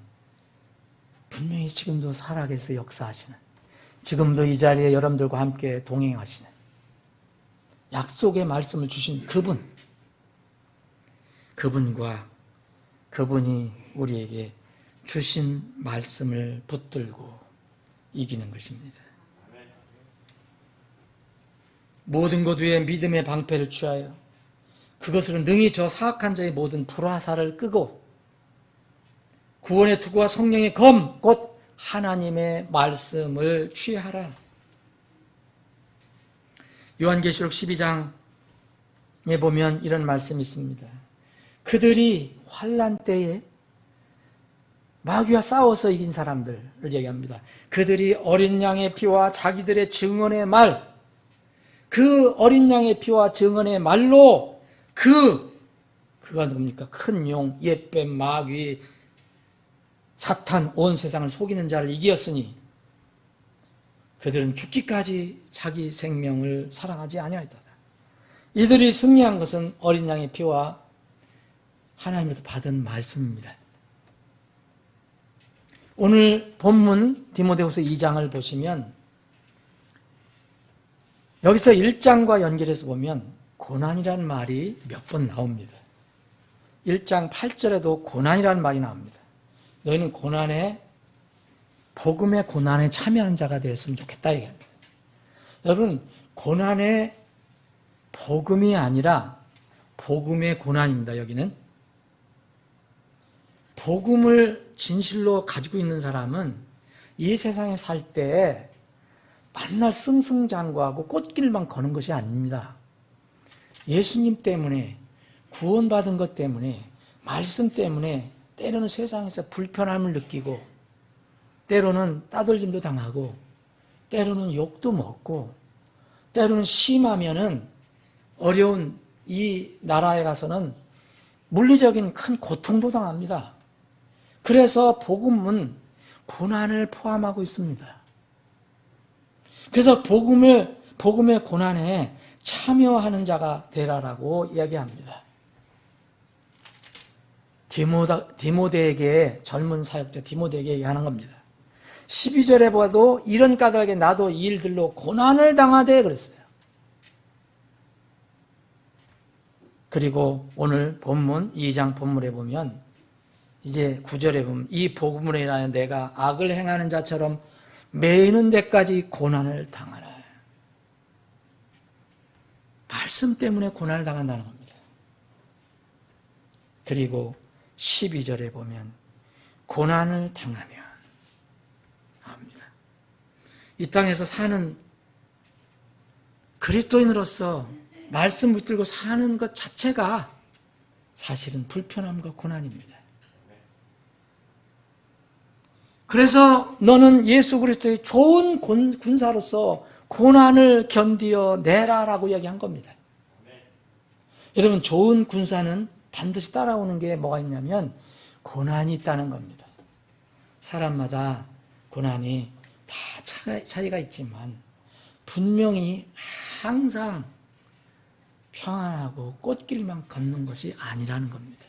F: 분명히 지금도 살아계셔 역사하시는, 지금도 이 자리에 여러분들과 함께 동행하시는, 약속의 말씀을 주신 그분과 그분이 우리에게 주신 말씀을 붙들고 이기는 것입니다. 모든 것 위에 믿음의 방패를 취하여 그것으로 능히 저 사악한 자의 모든 불화살을 끄고 구원의 투구와 성령의 검, 곧 하나님의 말씀을 취하라. 요한계시록 12장에 보면 이런 말씀이 있습니다. 그들이 환난 때에 마귀와 싸워서 이긴 사람들을 얘기합니다. 그들이 어린 양의 피와 자기들의 증언의 말, 그 어린 양의 피와 증언의 말로 그 그가 누굽니까? 큰 용, 옛뱀, 마귀, 사탄, 온 세상을 속이는 자를 이기었으니 그들은 죽기까지 자기 생명을 사랑하지 아니하였다. 이들이 승리한 것은 어린 양의 피와 하나님에서 받은 말씀입니다. 오늘 본문 디모데후서 2장을 보시면 여기서 1장과 연결해서 보면 고난이라는 말이 몇 번 나옵니다. 1장 8절에도 고난이라는 말이 나옵니다. 너희는 복음의 고난에 참여하는 자가 되었으면 좋겠다 얘기합니다. 여러분, 고난의 복음이 아니라 복음의 고난입니다. 여기는 복음을 진실로 가지고 있는 사람은 이 세상에 살 때 만날 승승장구하고 꽃길만 거는 것이 아닙니다. 예수님 때문에, 구원받은 것 때문에, 말씀 때문에 때로는 세상에서 불편함을 느끼고, 때로는 따돌림도 당하고, 때로는 욕도 먹고, 때로는 심하면은 어려운 이 나라에 가서는 물리적인 큰 고통도 당합니다. 그래서 복음은 고난을 포함하고 있습니다. 그래서 복음의 고난에 참여하는 자가 되라라고 이야기합니다. 디모데에게, 젊은 사역자 디모데에게 얘기하는 겁니다. 12절에 봐도 이런 까닭에 나도 이 일들로 고난을 당하되 그랬어요. 그리고 오늘 본문 2장 본문에 보면 이제 9절에 보면 이 복음으로 인하여 내가 악을 행하는 자처럼 매이는 데까지 고난을 당하라. 말씀 때문에 고난을 당한다는 겁니다. 그리고 12절에 보면 고난을 당하면 합니다. 이 땅에서 사는 그리스도인으로서 말씀 붙들고 사는 것 자체가 사실은 불편함과 고난입니다. 그래서 너는 예수 그리스도의 좋은 군사로서 고난을 견디어 내라라고 이야기한 겁니다. 여러분, 좋은 군사는 반드시 따라오는 게 뭐가 있냐면 고난이 있다는 겁니다. 사람마다 고난이 다 차이가 있지만 분명히 항상 평안하고 꽃길만 걷는 것이 아니라는 겁니다.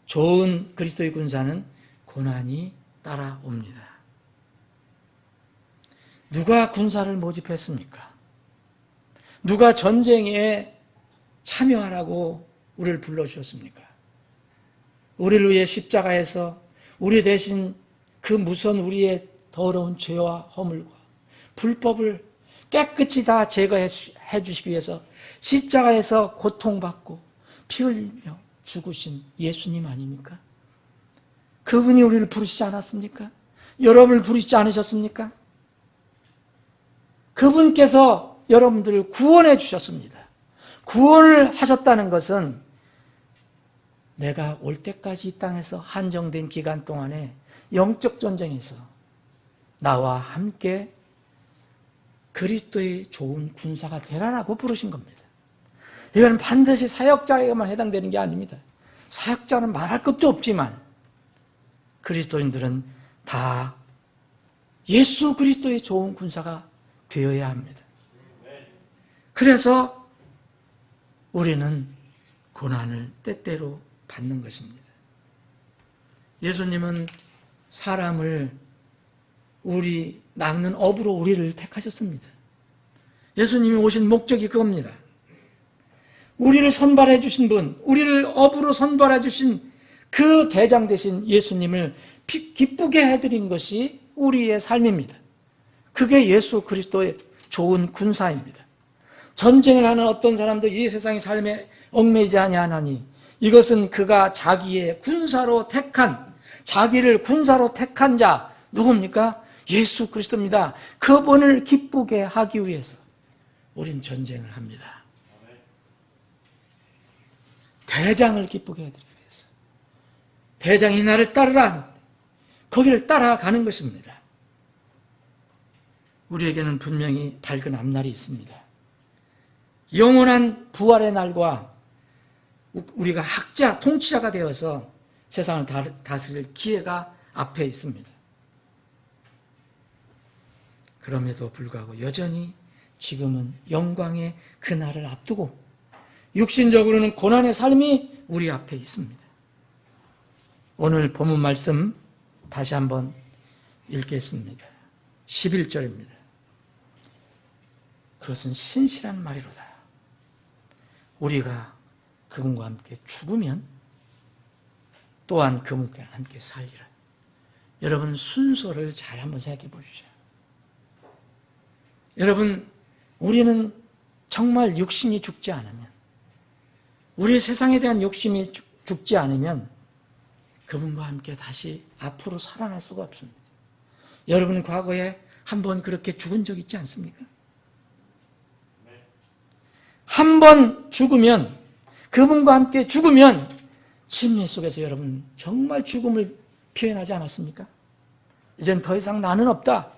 F: 좋은 그리스도의 군사는 고난이 따라옵니다. 누가 군사를 모집했습니까? 누가 전쟁에 참여하라고 우리를 불러주셨습니까? 우리를 위해 십자가에서 우리 대신 그 무서운 우리의 더러운 죄와 허물과 불법을 깨끗이 다 제거해 주시기 위해서 십자가에서 고통받고 피 흘리며 죽으신 예수님 아닙니까? 그분이 우리를 부르시지 않았습니까? 여러분을 부르시지 않으셨습니까? 그분께서 여러분들을 구원해 주셨습니다. 구원을 하셨다는 것은 내가 올 때까지 이 땅에서 한정된 기간 동안에 영적 전쟁에서 나와 함께 그리스도의 좋은 군사가 되라라고 부르신 겁니다. 이건 반드시 사역자에게만 해당되는 게 아닙니다. 사역자는 말할 것도 없지만 그리스도인들은 다 예수 그리스도의 좋은 군사가 되어야 합니다. 그래서 우리는 고난을 때때로 받는 것입니다. 예수님은 사람을 낚는 업으로 우리를 택하셨습니다. 예수님이 오신 목적이 그겁니다. 우리를 선발해 주신 분, 우리를 업으로 선발해 주신 그 대장 되신 예수님을 기쁘게 해드린 것이 우리의 삶입니다. 그게 예수 그리스도의 좋은 군사입니다. 전쟁을 하는 어떤 사람도 이 세상의 삶에 얽매이지 아니하나니 이것은 그가 자기의 군사로 택한, 자기를 군사로 택한 자 누굽니까? 예수 그리스도입니다. 그분을 기쁘게 하기 위해서 우린 전쟁을 합니다. 대장을 기쁘게 해드리기 위해서. 대장이 나를 따르라. 거기를 따라가는 것입니다. 우리에게는 분명히 밝은 앞날이 있습니다. 영원한 부활의 날과 우리가 학자, 통치자가 되어서 세상을 다스릴 기회가 앞에 있습니다. 그럼에도 불구하고 여전히 지금은 영광의 그날을 앞두고 육신적으로는 고난의 삶이 우리 앞에 있습니다. 오늘 본문 말씀 다시 한번 읽겠습니다. 11절입니다. 그것은 신실한 말이로다. 우리가 그분과 함께 죽으면 또한 그분과 함께 살리라. 여러분 순서를 잘 한번 생각해 보십시오. 여러분 우리는 정말 육신이 죽지 않으면, 우리의 세상에 대한 욕심이 죽지 않으면 그분과 함께 다시 앞으로 살아날 수가 없습니다. 여러분 과거에 한번 그렇게 죽은 적 있지 않습니까? 한 번 죽으면, 그분과 함께 죽으면 심리 속에서 여러분 정말 죽음을 표현하지 않았습니까? 이젠 더 이상 나는 없다.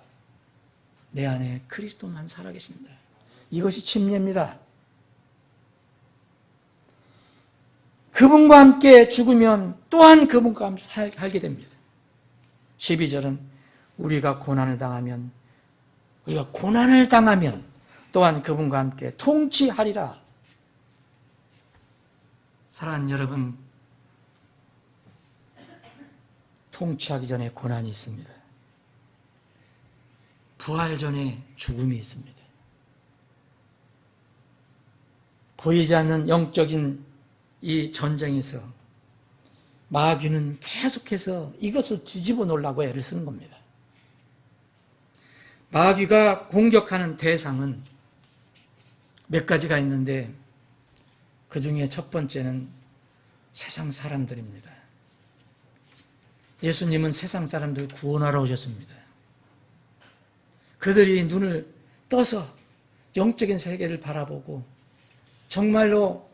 F: 내 안에 그리스도만 살아계신다. 이것이 침례입니다. 그분과 함께 죽으면 또한 그분과 함께 살게 됩니다. 12절은 우리가 고난을 당하면 또한 그분과 함께 통치하리라. 사랑하는 여러분, 통치하기 전에 고난이 있습니다. 부활 전에 죽음이 있습니다. 보이지 않는 영적인 이 전쟁에서 마귀는 계속해서 이것을 뒤집어 놓으려고 애를 쓰는 겁니다. 마귀가 공격하는 대상은 몇 가지가 있는데 그 중에 첫 번째는 세상 사람들입니다. 예수님은 세상 사람들을 구원하러 오셨습니다. 그들이 눈을 떠서 영적인 세계를 바라보고 정말로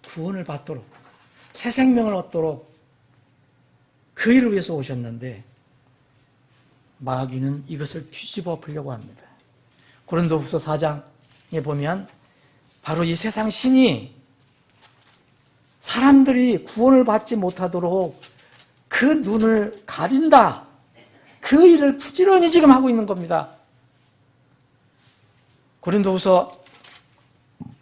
F: 구원을 받도록, 새 생명을 얻도록 그 일을 위해서 오셨는데 마귀는 이것을 뒤집어 엎으려고 합니다. 고린도후서 4장에 보면 바로 이 세상 신이 사람들이 구원을 받지 못하도록 그 눈을 가린다. 그 일을 부지런히 지금 하고 있는 겁니다. 고린도후서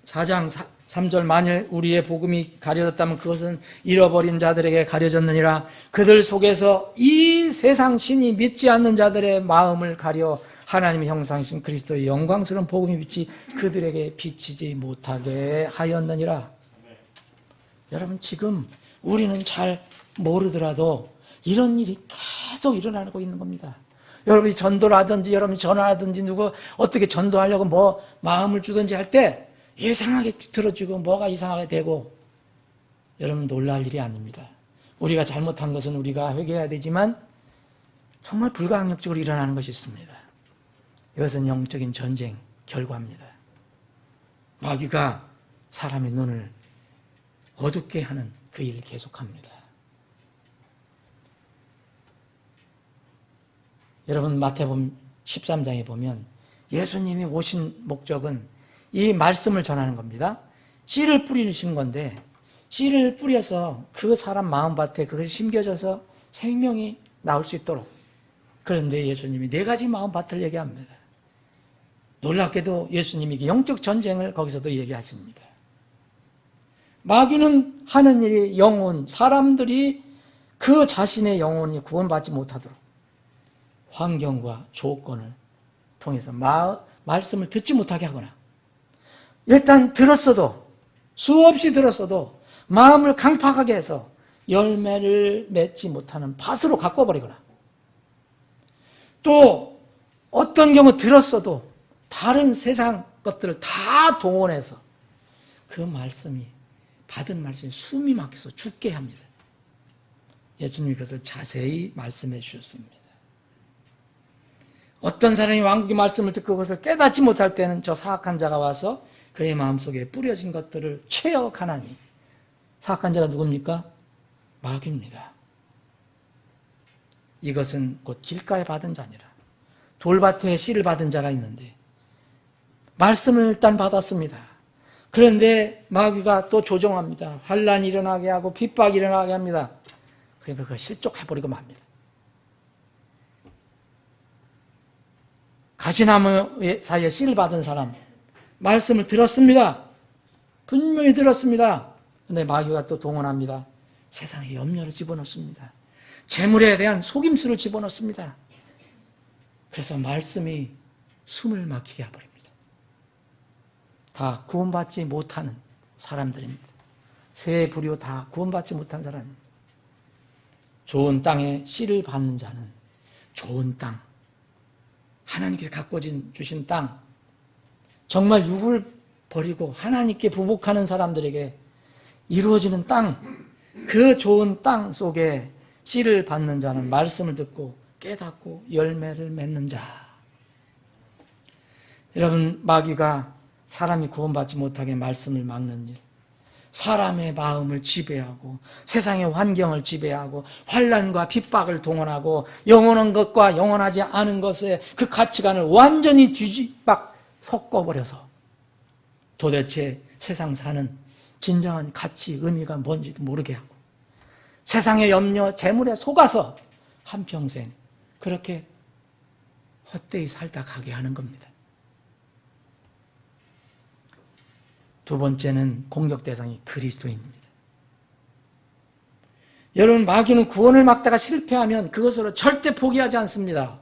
F: 4장 3절 만일 우리의 복음이 가려졌다면 그것은 잃어버린 자들에게 가려졌느니라. 그들 속에서 이 세상 신이 믿지 않는 자들의 마음을 가려 하나님의 형상이신 그리스도의 영광스러운 복음의 빛이 그들에게 비치지 못하게 하였느니라. 여러분 지금 우리는 잘 모르더라도 이런 일이 계속 일어나고 있는 겁니다. 여러분이 전도를 하든지 여러분이 전화하든지 누구 어떻게 전도하려고 뭐 마음을 주든지 할 때 이상하게 뒤틀어지고 뭐가 이상하게 되고 여러분 놀랄 일이 아닙니다. 우리가 잘못한 것은 우리가 회개해야 되지만 정말 불가항력적으로 일어나는 것이 있습니다. 이것은 영적인 전쟁 결과입니다. 마귀가 사람의 눈을 어둡게 하는 그 일을 계속합니다. 여러분 마태복음 13장에 보면 예수님이 오신 목적은 이 말씀을 전하는 겁니다. 씨를 뿌리신 건데 씨를 뿌려서 그 사람 마음밭에 그것이 심겨져서 생명이 나올 수 있도록. 그런데 예수님이 4가지 마음밭을 얘기합니다. 놀랍게도 예수님이 영적 전쟁을 거기서도 얘기하십니다. 마귀는 하는 일이 영혼, 사람들이 그 자신의 영혼이 구원받지 못하도록 환경과 조건을 통해서 말씀을 듣지 못하게 하거나 일단 들었어도 수없이 들었어도 마음을 강팍하게 해서 열매를 맺지 못하는 밭으로 가꿔버리거나 또 어떤 경우 들었어도 다른 세상 것들을 다 동원해서 그 말씀이 받은 말씀이 숨이 막혀서 죽게 합니다. 예수님이 그것을 자세히 말씀해 주셨습니다. 어떤 사람이 왕국의 말씀을 듣고 그것을 깨닫지 못할 때는 저 사악한 자가 와서 그의 마음속에 뿌려진 것들을 채워가나니. 사악한 자가 누굽니까? 마귀입니다. 이것은 곧 길가에 받은 자 아니라 돌밭에 씨를 받은 자가 있는데 말씀을 일단 받았습니다. 그런데 마귀가 또 조종합니다. 환란이 일어나게 하고 핍박이 일어나게 합니다. 그러니까 그걸 실족해버리고 맙니다. 가시나무 사이에 씨를 받은 사람, 말씀을 들었습니다. 분명히 들었습니다. 그런데 마귀가 또 동원합니다. 세상에 염려를 집어넣습니다. 재물에 대한 속임수를 집어넣습니다. 그래서 말씀이 숨을 막히게 해버립니다. 다 구원받지 못하는 사람들입니다. 새 부류 다 구원받지 못한 사람입니다. 좋은 땅에 씨를 받는 자는 좋은 땅, 하나님께서 갖고 주신 땅, 정말 육을 버리고 하나님께 부복하는 사람들에게 이루어지는 땅, 그 좋은 땅 속에 씨를 받는 자는 말씀을 듣고 깨닫고 열매를 맺는 자. 여러분, 마귀가 사람이 구원받지 못하게 말씀을 막는 일, 사람의 마음을 지배하고 세상의 환경을 지배하고 환난과 핍박을 동원하고 영원한 것과 영원하지 않은 것의 그 가치관을 완전히 뒤집박 섞어버려서 도대체 세상 사는 진정한 가치, 의미가 뭔지도 모르게 하고 세상의 염려, 재물에 속아서 한평생 그렇게 헛되이 살다 가게 하는 겁니다. 두 번째는 공격 대상이 그리스도인입니다. 여러분, 마귀는 구원을 막다가 실패하면 그것으로 절대 포기하지 않습니다.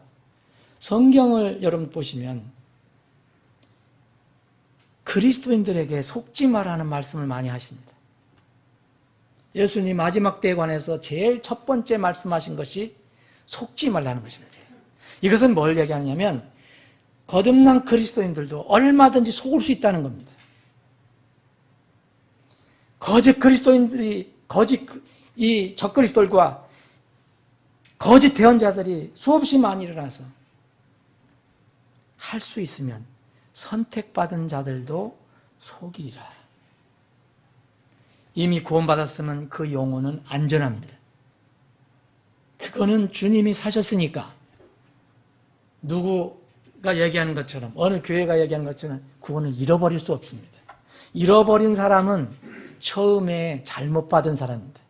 F: 성경을 여러분 보시면 그리스도인들에게 속지 말라는 말씀을 많이 하십니다. 예수님 마지막 때에 관해서 제일 첫 번째 말씀하신 것이 속지 말라는 것입니다. 이것은 뭘 얘기하냐면 거듭난 그리스도인들도 얼마든지 속을 수 있다는 겁니다. 거짓 그리스도인들이, 이 적그리스도들과 거짓 대언자들이 수없이 많이 일어나서 할 수 있으면 선택받은 자들도 속이리라. 이미 구원받았으면 그 영혼은 안전합니다. 그거는 주님이 사셨으니까 누구가 얘기하는 것처럼, 어느 교회가 얘기하는 것처럼 구원을 잃어버릴 수 없습니다. 잃어버린 사람은 처음에 잘못 받은 사람입니다.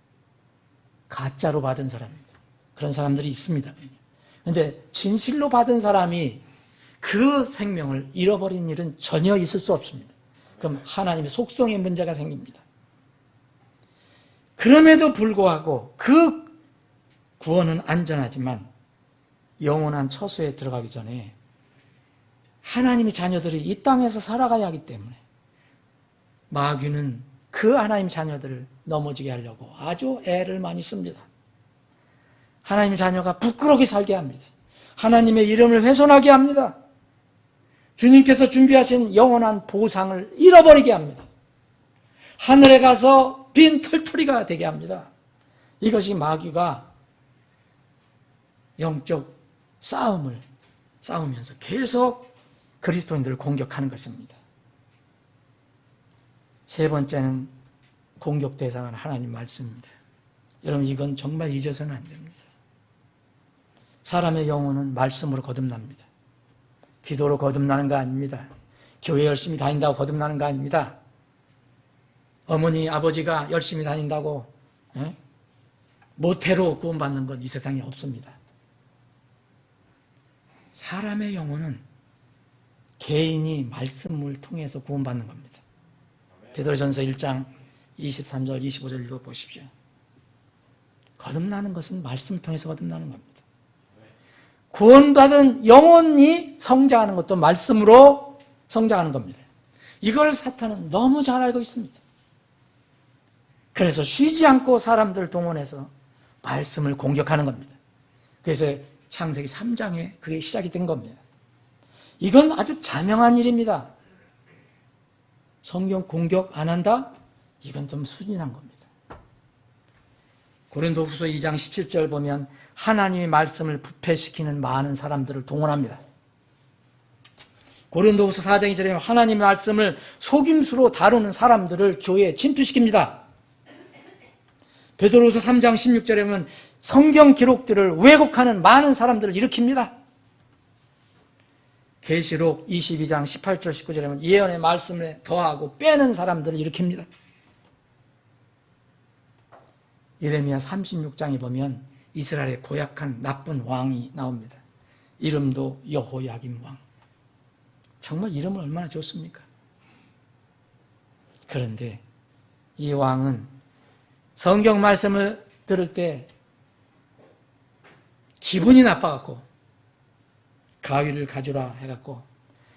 F: 가짜로 받은 사람입니다. 그런 사람들이 있습니다. 그런데 진실로 받은 사람이 그 생명을 잃어버린 일은 전혀 있을 수 없습니다. 그럼 하나님의 속성에 문제가 생깁니다. 그럼에도 불구하고 그 구원은 안전하지만 영원한 처소에 들어가기 전에 하나님의 자녀들이 이 땅에서 살아가야 하기 때문에 마귀는 그 하나님 자녀들을 넘어지게 하려고 아주 애를 많이 씁니다. 하나님의 자녀가 부끄럽게 살게 합니다. 하나님의 이름을 훼손하게 합니다. 주님께서 준비하신 영원한 보상을 잃어버리게 합니다. 하늘에 가서 빈 털투리가 되게 합니다. 이것이 마귀가 영적 싸움을 싸우면서 계속 그리스도인들을 공격하는 것입니다. 세 번째는 공격 대상은 하나님 말씀입니다. 여러분, 이건 정말 잊어서는 안 됩니다. 사람의 영혼은 말씀으로 거듭납니다. 기도로 거듭나는 거 아닙니다. 교회 열심히 다닌다고 거듭나는 거 아닙니다. 어머니, 아버지가 열심히 다닌다고 모태로 구원받는 건 이 세상에 없습니다. 사람의 영혼은 개인이 말씀을 통해서 구원받는 겁니다. 베드로전서 1장 23절, 25절 읽어보십시오. 거듭나는 것은 말씀 통해서 거듭나는 겁니다. 구원받은 영혼이 성장하는 것도 말씀으로 성장하는 겁니다. 이걸 사탄은 너무 잘 알고 있습니다. 그래서 쉬지 않고 사람들을 동원해서 말씀을 공격하는 겁니다. 그래서 창세기 3장에 그게 시작이 된 겁니다. 이건 아주 자명한 일입니다. 성경 공격 안 한다? 이건 좀 순진한 겁니다. 고린도후서 2장 17절 보면 하나님의 말씀을 부패시키는 많은 사람들을 동원합니다. 고린도후서 4장 2절에 하나님의 말씀을 속임수로 다루는 사람들을 교회에 침투시킵니다. 베드로후서 3장 16절에 보면 성경 기록들을 왜곡하는 많은 사람들을 일으킵니다. 계시록 22장 18절 19절에 보면 예언의 말씀에 더하고 빼는 사람들을 일으킵니다. 예레미야 36장에 보면 이스라엘의 고약한 나쁜 왕이 나옵니다. 이름도 여호야김 왕. 정말 이름은 얼마나 좋습니까? 그런데 이 왕은 성경 말씀을 들을 때 기분이 나빠갖고 가위를 가져라 해갖고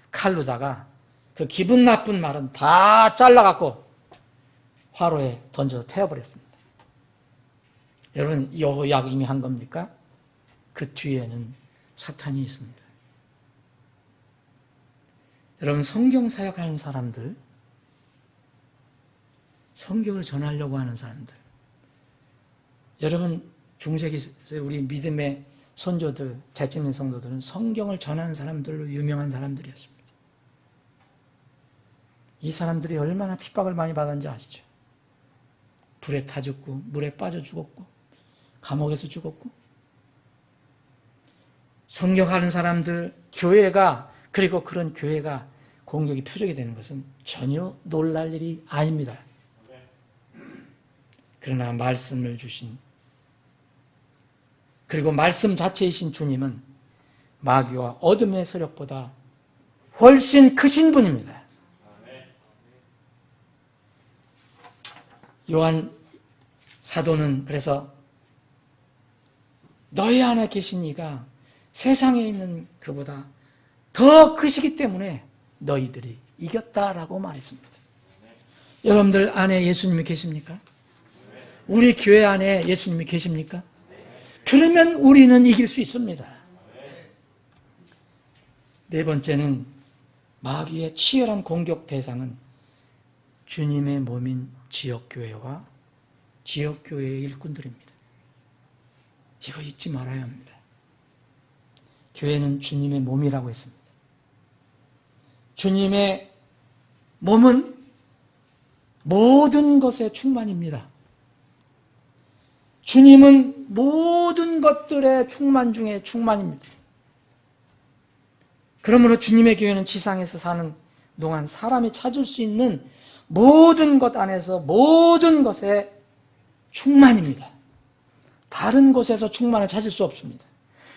F: 칼로다가 그 기분 나쁜 말은 다 잘라갖고 화로에 던져서 태워버렸습니다. 여러분, 여호야김이 한 겁니까? 그 뒤에는 사탄이 있습니다. 여러분, 성경 사역하는 사람들, 성경을 전하려고 하는 사람들, 여러분 중세기 우리 믿음의 선조들, 재침인 성도들은 성경을 전하는 사람들로 유명한 사람들이었습니다. 이 사람들이 얼마나 핍박을 많이 받았는지 아시죠? 불에 타 죽고 물에 빠져 죽었고 감옥에서 죽었고, 성경하는 사람들, 교회가, 그리고 그런 교회가 공격이 표적이 되는 것은 전혀 놀랄 일이 아닙니다. 그러나 말씀을 주신, 그리고 말씀 자체이신 주님은 마귀와 어둠의 세력보다 훨씬 크신 분입니다. 요한 사도는 그래서 너희 안에 계신 이가 세상에 있는 그보다 더 크시기 때문에 너희들이 이겼다라고 말했습니다. 여러분들 안에 예수님이 계십니까? 우리 교회 안에 예수님이 계십니까? 그러면 우리는 이길 수 있습니다. 네 번째는 마귀의 치열한 공격 대상은 주님의 몸인 지역교회와 지역교회의 일꾼들입니다. 이거 잊지 말아야 합니다. 교회는 주님의 몸이라고 했습니다. 주님의 몸은 모든 것의 충만입니다. 주님은 모든 것들의 충만 중에 충만입니다. 그러므로 주님의 교회는 지상에서 사는 동안 사람이 찾을 수 있는 모든 것 안에서 모든 것의 충만입니다. 다른 곳에서 충만을 찾을 수 없습니다.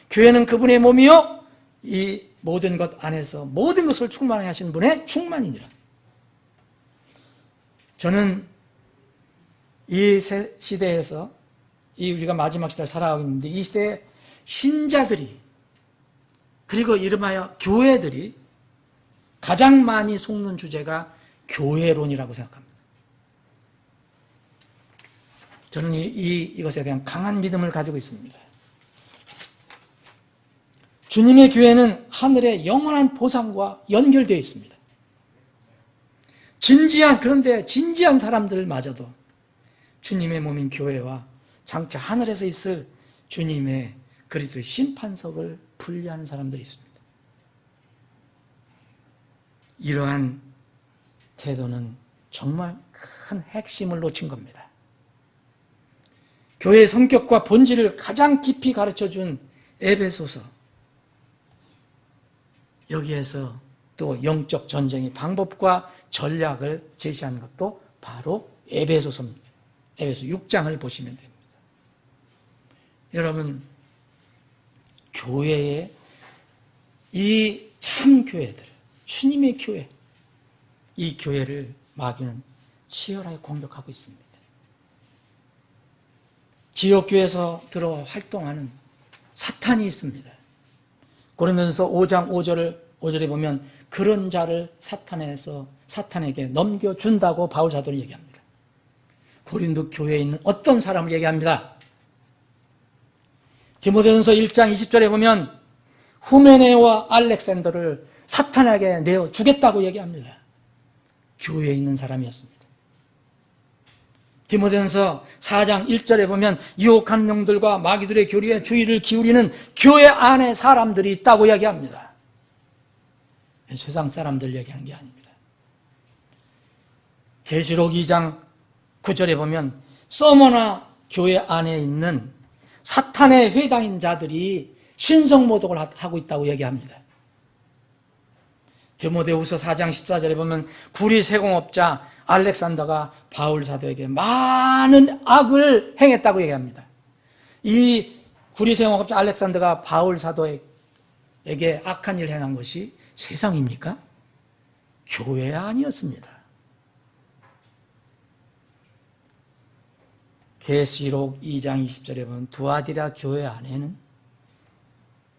F: 교회는 그분의 몸이요, 이 모든 것 안에서 모든 것을 충만하게 하신 분의 충만이니라. 저는 이 시대에서, 이 우리가 마지막 시대를 살아가고 있는데, 이 시대의 신자들이, 그리고 이름하여 교회들이 가장 많이 속는 주제가 교회론이라고 생각합니다. 저는 이것에 대한 강한 믿음을 가지고 있습니다. 주님의 교회는 하늘의 영원한 보상과 연결되어 있습니다. 그런데 진지한 사람들마저도 주님의 몸인 교회와 장차 하늘에서 있을 주님의 그리스도의 심판석을 분리하는 사람들이 있습니다. 이러한 태도는 정말 큰 핵심을 놓친 겁니다. 교회의 성격과 본질을 가장 깊이 가르쳐준 에베소서, 여기에서 또 영적 전쟁의 방법과 전략을 제시한 것도 바로 에베소서입니다. 에베소 6장을 보시면 됩니다. 여러분, 교회의 이 참 교회들, 주님의 교회, 이 교회를 마귀는 치열하게 공격하고 있습니다. 지역교회에서 들어와 활동하는 사탄이 있습니다. 고린도전서 5장 5절에 보면 그런 자를 사탄에게 넘겨준다고 바울 사도는 얘기합니다. 고린도 교회에 있는 어떤 사람을 얘기합니다. 디모데전서 1장 20절에 보면 후메네와 알렉산더를 사탄에게 내어주겠다고 얘기합니다. 교회에 있는 사람이었습니다. 디모데전서 4장 1절에 보면 유혹하는 영들과 마귀들의 교리에 주의를 기울이는 교회 안에 사람들이 있다고 얘기합니다. 세상 사람들 얘기하는 게 아닙니다. 계시록 2장 9절에 보면 서머나 교회 안에 있는 사탄의 회당인 자들이 신성모독을 하고 있다고 얘기합니다. 디모데후서 4장 14절에 보면 구리 세공업자 알렉산더가 바울 사도에게 많은 악을 행했다고 얘기합니다. 이 구리 세공업자 알렉산더가 바울 사도에게 악한 일을 행한 것이 세상입니까? 교회 아니었습니다. 계시록 2장 20절에 보면 두아디라 교회 안에는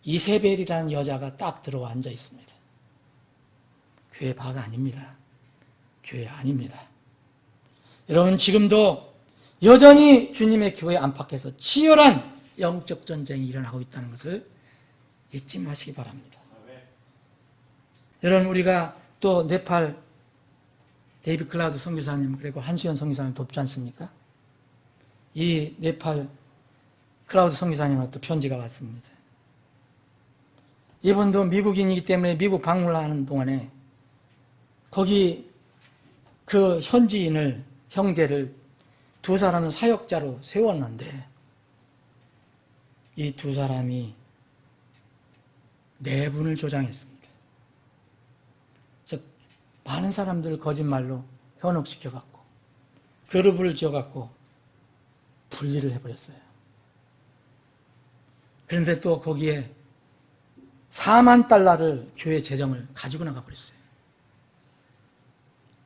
F: 이세벨이라는 여자가 딱 들어와 앉아 있습니다. 교회 바가 아닙니다. 교회 아닙니다. 여러분, 지금도 여전히 주님의 교회 안팎에서 치열한 영적 전쟁이 일어나고 있다는 것을 잊지 마시기 바랍니다. 여러분, 우리가 또 네팔 데이비 클라우드 선교사님 그리고 한수연 선교사님 돕지 않습니까? 이 네팔 클라우드 선교사님한테 또 편지가 왔습니다. 이분도 미국인이기 때문에 미국 방문을 하는 동안에 거기 그 현지인을, 형제를 두 사람은 사역자로 세웠는데 이 두 사람이 내분을 조장했습니다. 즉 많은 사람들을 거짓말로 현혹시켜갖고 그룹을 지어갖고 분리를 해버렸어요. 그런데 또 거기에 4만 달러를 교회 재정을 가지고 나가버렸어요.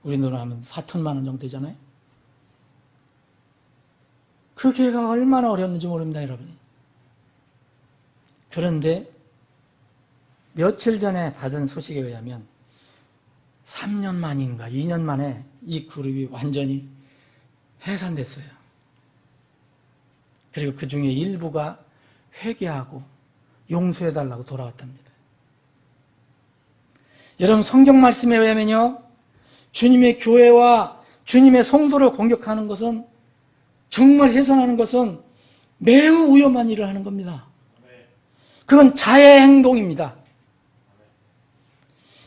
F: 우리 돈으로 하면 4천만 원 정도 되잖아요. 그 교회가 얼마나 어려웠는지 모릅니다, 여러분. 그런데 며칠 전에 받은 소식에 의하면 3년 만인가 2년 만에 이 그룹이 완전히 해산됐어요. 그리고 그 중에 일부가 회개하고 용서해달라고 돌아왔답니다. 여러분, 성경 말씀에 의하면요, 주님의 교회와 주님의 성도를 공격하는 것은, 정말 훼손하는 것은 매우 위험한 일을 하는 겁니다. 그건 자해 행동입니다.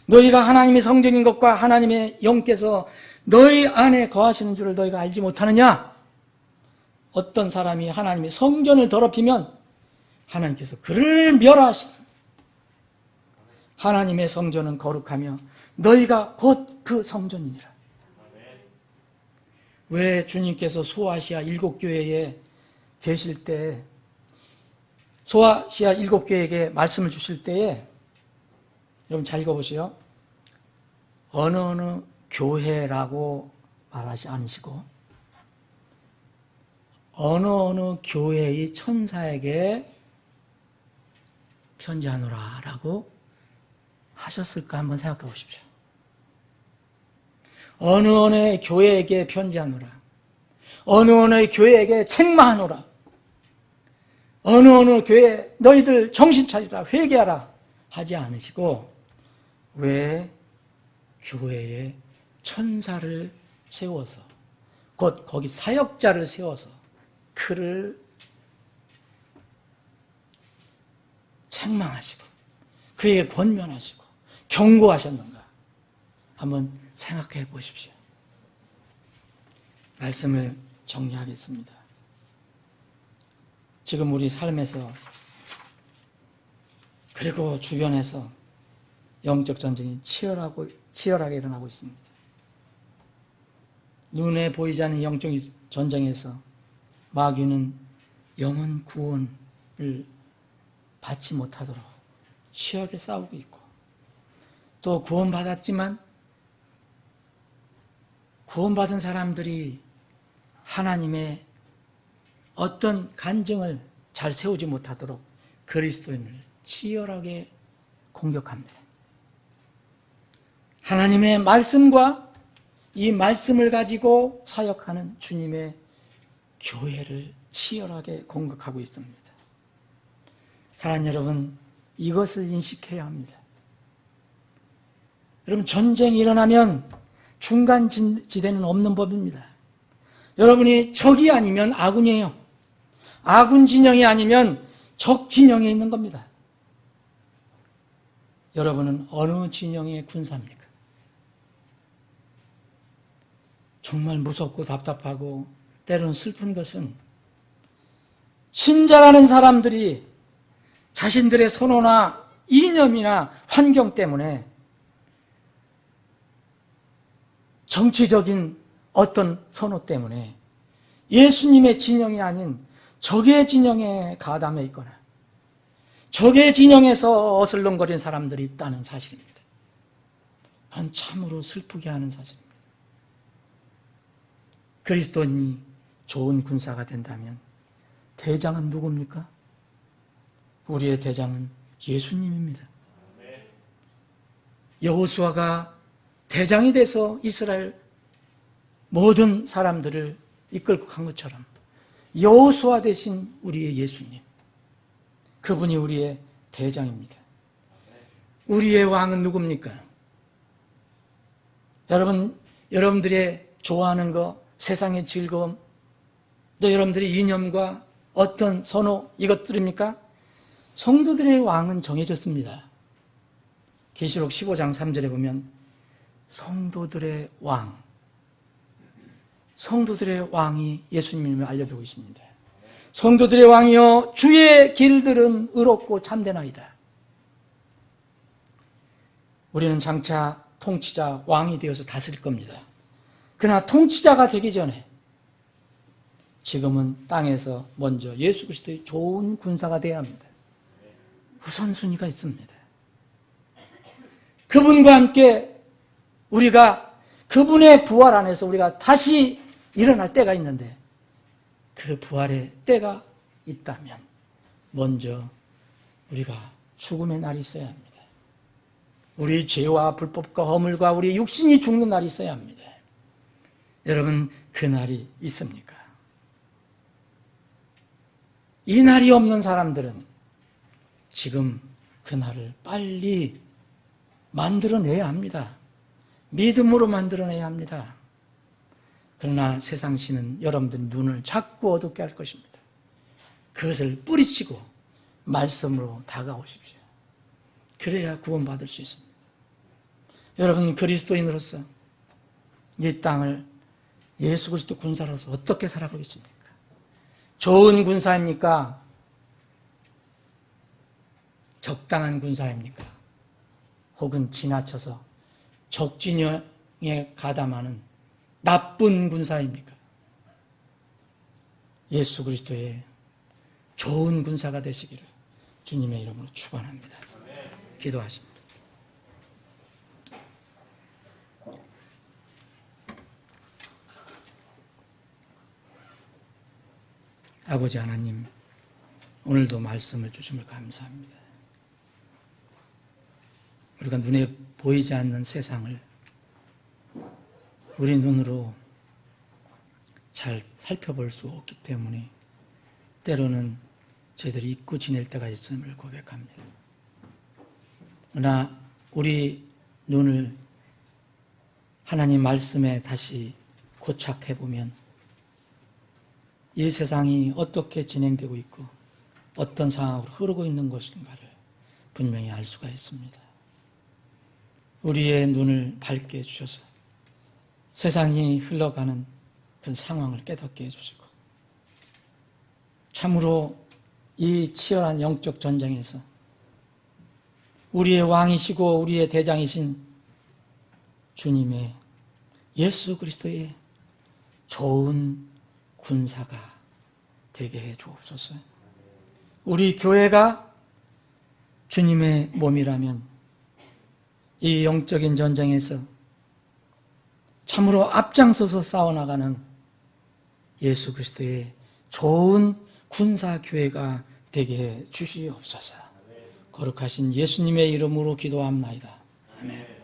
F: 너희가 하나님의 성전인 것과 하나님의 영께서 너희 안에 거하시는 줄을 너희가 알지 못하느냐? 어떤 사람이 하나님의 성전을 더럽히면 하나님께서 그를 멸하시라. 하나님의 성전은 거룩하며 너희가 곧 그 성전이니라. 왜 주님께서 소아시아 7교회에 계실 때, 소아시아 7교회에게 말씀을 주실 때에, 여러분 잘 읽어보세요. 어느 교회라고 말하지 않으시고 어느 교회의 천사에게 편지하노라 라고 하셨을까 한번 생각해 보십시오. 어느 교회에게 편지하노라, 어느 교회에게 책망하노라, 어느 교회 너희들 정신 차리라, 회개하라 하지 않으시고 왜 교회에 천사를 세워서, 곧 거기 사역자를 세워서 그를 책망하시고 그에게 권면하시고 경고하셨는가 한번 생각해 보십시오. 말씀을 정리하겠습니다. 지금 우리 삶에서 그리고 주변에서 영적 전쟁이 치열하게 일어나고 있습니다. 눈에 보이지 않는 영적 전쟁에서 마귀는 영혼 구원을 받지 못하도록 치열하게 싸우고 있고, 또 구원받았지만 구원받은 사람들이 하나님의 어떤 간증을 잘 세우지 못하도록 그리스도인을 치열하게 공격합니다. 하나님의 말씀과 이 말씀을 가지고 사역하는 주님의 교회를 치열하게 공격하고 있습니다. 사랑하는 여러분, 이것을 인식해야 합니다. 여러분, 전쟁이 일어나면 중간 지대는 없는 법입니다. 여러분이 적이 아니면 아군이에요. 아군 진영이 아니면 적 진영에 있는 겁니다. 여러분은 어느 진영의 군사입니까? 정말 무섭고 답답하고 때로는 슬픈 것은 신자라는 사람들이 자신들의 선호나 이념이나 환경 때문에 정치적인 어떤 선호 때문에 예수님의 진영이 아닌 적의 진영에 가담해 있거나 적의 진영에서 어슬렁거리는 사람들이 있다는 사실입니다. 그건 참으로 슬프게 하는 사실입니다. 그리스도인이 좋은 군사가 된다면 대장은 누굽니까? 우리의 대장은 예수님입니다. 여호수아가 대장이 돼서 이스라엘 모든 사람들을 이끌고 간 것처럼 여호수아 대신 우리의 예수님, 그분이 우리의 대장입니다. 우리의 왕은 누굽니까? 여러분들의 좋아하는 거, 세상의 즐거움, 또 여러분들의 이념과 어떤 선호, 이것들입니까? 성도들의 왕은 정해졌습니다. 계시록 15장 3절에 보면 성도들의 왕이 예수님임을 알려주고 있습니다. 성도들의 왕이여 주의 길들은 의롭고 참되나이다. 우리는 장차 통치자 왕이 되어서 다스릴 겁니다. 그러나 통치자가 되기 전에 지금은 땅에서 먼저 예수 그리스도의 좋은 군사가 되어야 합니다. 우선순위가 있습니다. 그분과 함께 우리가 그분의 부활 안에서 우리가 다시 일어날 때가 있는데 그 부활의 때가 있다면 먼저 우리가 죽음의 날이 있어야 합니다. 우리 죄와 불법과 허물과 우리 육신이 죽는 날이 있어야 합니다. 여러분, 그 날이 있습니까? 이 날이 없는 사람들은 지금 그 날을 빨리 만들어내야 합니다. 믿음으로 만들어내야 합니다. 그러나 세상 신은 여러분들 눈을 자꾸 어둡게 할 것입니다. 그것을 뿌리치고 말씀으로 다가오십시오. 그래야 구원받을 수 있습니다. 여러분, 그리스도인으로서 이 땅을 예수 그리스도 군사로서 어떻게 살아가고 있습니까? 좋은 군사입니까? 적당한 군사입니까? 혹은 지나쳐서 적진영에 가담하는 나쁜 군사입니까? 예수 그리스도의 좋은 군사가 되시기를 주님의 이름으로 축원합니다. 기도하십니다. 아버지 하나님, 오늘도 말씀을 주심을 감사합니다. 우리가 눈에 보이지 않는 세상을 우리 눈으로 잘 살펴볼 수 없기 때문에 때로는 저희들이 잊고 지낼 때가 있음을 고백합니다. 그러나 우리 눈을 하나님 말씀에 다시 고착해보면 이 세상이 어떻게 진행되고 있고 어떤 상황으로 흐르고 있는 것인가를 분명히 알 수가 있습니다. 우리의 눈을 밝게 해주셔서 세상이 흘러가는 그런 상황을 깨닫게 해주시고 참으로 이 치열한 영적 전쟁에서 우리의 왕이시고 우리의 대장이신 주님의 예수 그리스도의 좋은 군사가 되게 해 주옵소서. 우리 교회가 주님의 몸이라면 이 영적인 전쟁에서 참으로 앞장서서 싸워나가는 예수 그리스도의 좋은 군사교회가 되게 해 주시옵소서. 거룩하신 예수님의 이름으로 기도합나이다. 아멘.